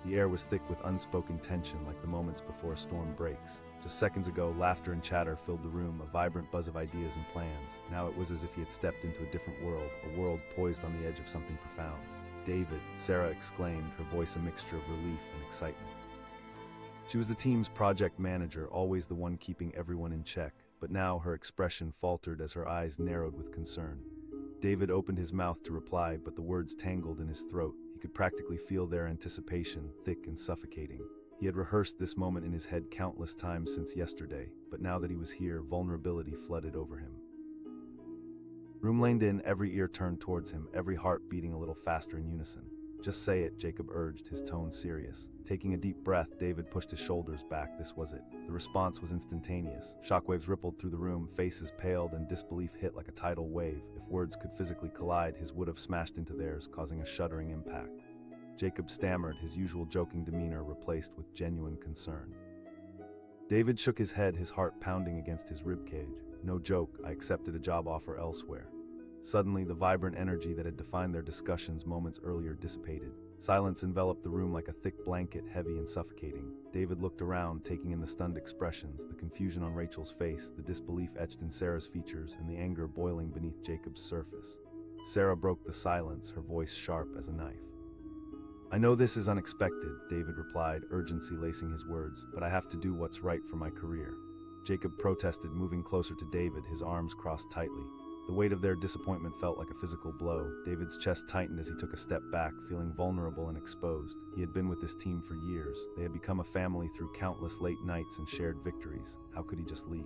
The air was thick with unspoken tension, like the moments before a storm breaks. Just seconds ago, laughter and chatter filled the room, a vibrant buzz of ideas and plans. Now it was as if he had stepped into a different world, a world poised on the edge of something profound. David, Sarah exclaimed, her voice a mixture of relief and excitement. She was the team's project manager, always the one keeping everyone in check, but now her expression faltered as her eyes narrowed with concern. David opened his mouth to reply, but the words tangled in his throat. He could practically feel their anticipation, thick and suffocating. He had rehearsed this moment in his head countless times since yesterday, but now that he was here, vulnerability flooded over him. Room leined in, every ear turned towards him, every heart beating a little faster in unison. Just say it, Jacob urged, his tone serious. Taking a deep breath, David pushed his shoulders back. This was it. The response was instantaneous. Shockwaves rippled through the room, faces paled, and disbelief hit like a tidal wave. If words could physically collide, his would have smashed into theirs, causing a shuddering impact. Jacob stammered, his usual joking demeanor replaced with genuine concern. David shook his head, his heart pounding against his ribcage. No joke, I accepted a job offer elsewhere. Suddenly, the vibrant energy that had defined their discussions moments earlier dissipated. Silence enveloped the room like a thick blanket, heavy and suffocating. David looked around, taking in the stunned expressions, the confusion on Rachel's face, the disbelief etched in Sarah's features, and the anger boiling beneath Jacob's surface. Sarah broke the silence, her voice sharp as a knife. I know this is unexpected, David replied, urgency lacing his words, but I have to do what's right for my career. Jacob protested, moving closer to David, his arms crossed tightly. The weight of their disappointment felt like a physical blow. David's chest tightened as he took a step back, feeling vulnerable and exposed. He had been with this team for years. They had become a family through countless late nights and shared victories. How could he just leave?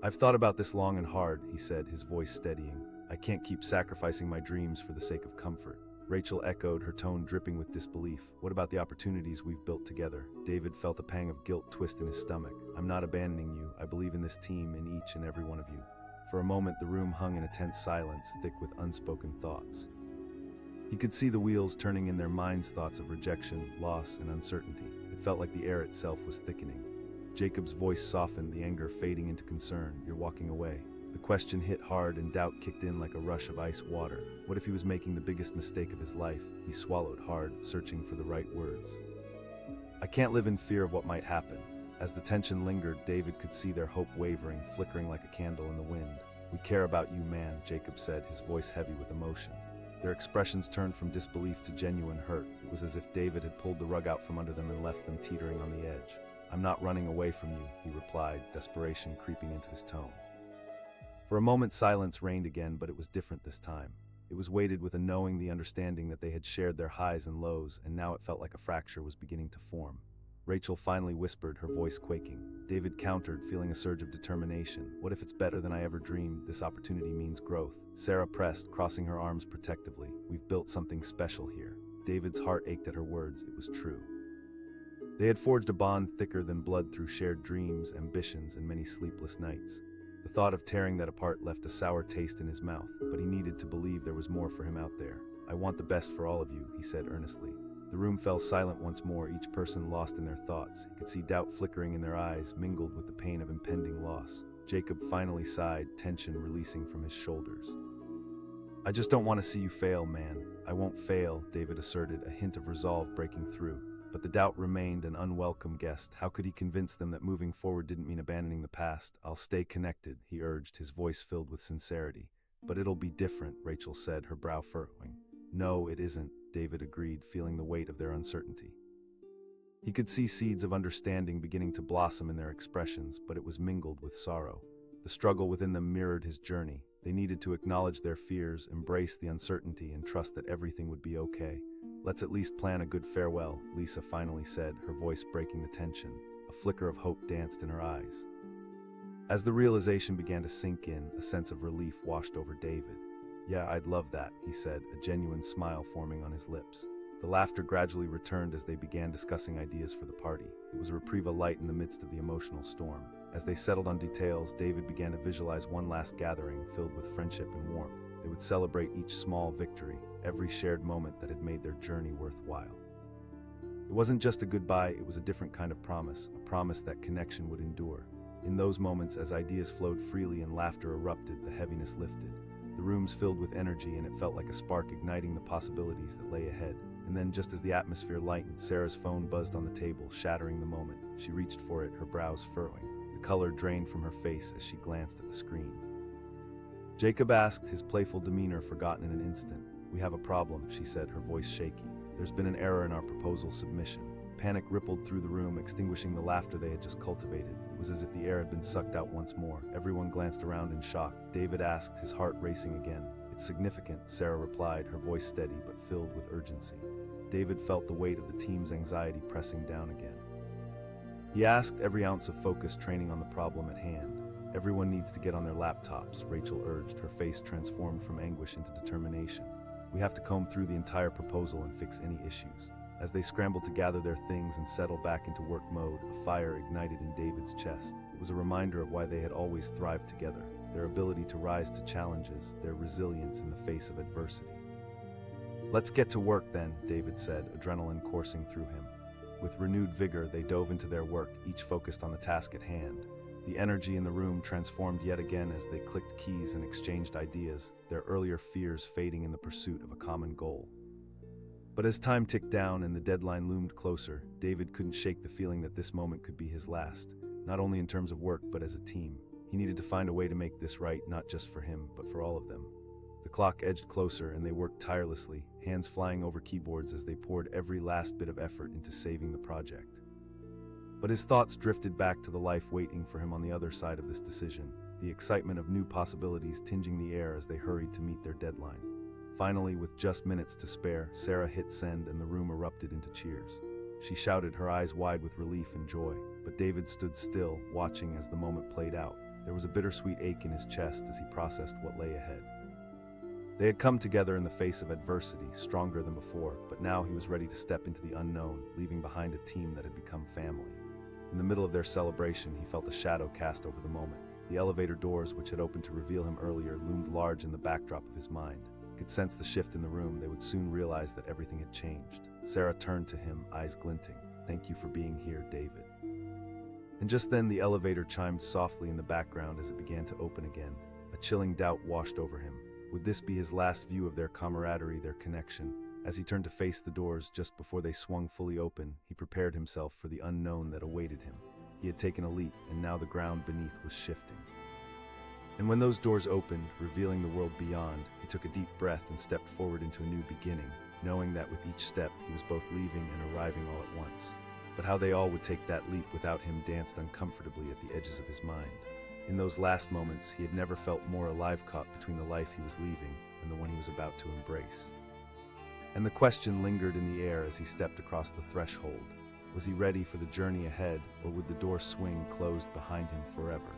I've thought about this long and hard, he said, his voice steadying. I can't keep sacrificing my dreams for the sake of comfort. Rachel echoed, her tone dripping with disbelief. What about the opportunities we've built together? David felt a pang of guilt twist in his stomach. I'm not abandoning you. I believe in this team, in each and every one of you. For a moment, the room hung in a tense silence, thick with unspoken thoughts. He could see the wheels turning in their minds, thoughts of rejection, loss, and uncertainty. It felt like the air itself was thickening. Jacob's voice softened, the anger fading into concern. You're walking away. The question hit hard and doubt kicked in like a rush of ice water. What if he was making the biggest mistake of his life? He swallowed hard, searching for the right words. I can't live in fear of what might happen. As the tension lingered, David could see their hope wavering, flickering like a candle in the wind. We care about you, man, Jacob said, his voice heavy with emotion. Their expressions turned from disbelief to genuine hurt. It was as if David had pulled the rug out from under them and left them teetering on the edge. I'm not running away from you, he replied, desperation creeping into his tone. For a moment, silence reigned again, but it was different this time. It was weighted with a knowing, the understanding that they had shared their highs and lows, and now it felt like a fracture was beginning to form. Rachel finally whispered, her voice quaking. David countered, feeling a surge of determination. What if it's better than I ever dreamed? This opportunity means growth. Sarah pressed, crossing her arms protectively. We've built something special here. David's heart ached at her words. It was true. They had forged a bond thicker than blood through shared dreams, ambitions, and many sleepless nights. The thought of tearing that apart left a sour taste in his mouth, but he needed to believe there was more for him out there. I want the best for all of you, he said earnestly. The room fell silent once more, each person lost in their thoughts. He could see doubt flickering in their eyes, mingled with the pain of impending loss. Jacob finally sighed, tension releasing from his shoulders. I just don't want to see you fail, man. I won't fail, David asserted, a hint of resolve breaking through. But the doubt remained, an unwelcome guest. How could he convince them that moving forward didn't mean abandoning the past? I'll stay connected, he urged, his voice filled with sincerity. But it'll be different, Rachel said, her brow furrowing. No, it isn't, David agreed, feeling the weight of their uncertainty. He could see seeds of understanding beginning to blossom in their expressions, but it was mingled with sorrow. The struggle within them mirrored his journey. They needed to acknowledge their fears, embrace the uncertainty, and trust that everything would be okay. Let's at least plan a good farewell, Lisa finally said, her voice breaking the tension. A flicker of hope danced in her eyes. As the realization began to sink in, a sense of relief washed over David. Yeah, I'd love that, he said, a genuine smile forming on his lips. The laughter gradually returned as they began discussing ideas for the party. It was a reprieve of light in the midst of the emotional storm. As they settled on details, David began to visualize one last gathering filled with friendship and warmth. They would celebrate each small victory, every shared moment that had made their journey worthwhile. It wasn't just a goodbye, it was a different kind of promise, a promise that connection would endure. In those moments, as ideas flowed freely and laughter erupted, the heaviness lifted. The rooms filled with energy, and it felt like a spark igniting the possibilities that lay ahead. And then, just as the atmosphere lightened, Sarah's phone buzzed on the table, shattering the moment. She reached for it, her brows furrowing. The color drained from her face as she glanced at the screen. Jacob asked, his playful demeanor forgotten in an instant. We have a problem, she said, her voice shaky. There's been an error in our proposal submission. Panic rippled through the room, extinguishing the laughter they had just cultivated. It was as if the air had been sucked out once more. Everyone glanced around in shock. David asked, his heart racing again. It's significant, Sarah replied, her voice steady but filled with urgency. David felt the weight of the team's anxiety pressing down again. He asked, every ounce of focus training on the problem at hand. Everyone needs to get on their laptops, Rachel urged, her face transformed from anguish into determination. We have to comb through the entire proposal and fix any issues. As they scrambled to gather their things and settle back into work mode, a fire ignited in David's chest. It was a reminder of why they had always thrived together, their ability to rise to challenges, their resilience in the face of adversity. "Let's get to work then," David said, adrenaline coursing through him. With renewed vigor, they dove into their work, each focused on the task at hand. The energy in the room transformed yet again as they clicked keys and exchanged ideas, their earlier fears fading in the pursuit of a common goal. But as time ticked down and the deadline loomed closer, David couldn't shake the feeling that this moment could be his last, not only in terms of work but as a team. He needed to find a way to make this right, not just for him, but for all of them. The clock edged closer and they worked tirelessly, hands flying over keyboards as they poured every last bit of effort into saving the project. But his thoughts drifted back to the life waiting for him on the other side of this decision, the excitement of new possibilities tinging the air as they hurried to meet their deadline. Finally, with just minutes to spare, Sarah hit send and the room erupted into cheers. She shouted, her eyes wide with relief and joy, but David stood still, watching as the moment played out. There was a bittersweet ache in his chest as he processed what lay ahead. They had come together in the face of adversity, stronger than before, but now he was ready to step into the unknown, leaving behind a team that had become family. In the middle of their celebration, he felt a shadow cast over the moment. The elevator doors, which had opened to reveal him earlier, loomed large in the backdrop of his mind. He could sense the shift in the room. They would soon realize that everything had changed. Sarah turned to him, eyes glinting. "Thank you for being here, David." And just then, the elevator chimed softly in the background as it began to open again. A chilling doubt washed over him. Would this be his last view of their camaraderie, their connection? As he turned to face the doors just before they swung fully open, he prepared himself for the unknown that awaited him. He had taken a leap, and now the ground beneath was shifting. And when those doors opened, revealing the world beyond, he took a deep breath and stepped forward into a new beginning, knowing that with each step he was both leaving and arriving all at once. But how they all would take that leap without him danced uncomfortably at the edges of his mind. In those last moments, he had never felt more alive, caught between the life he was leaving and the one he was about to embrace. And the question lingered in the air as he stepped across the threshold. Was he ready for the journey ahead, or would the door swing closed behind him forever?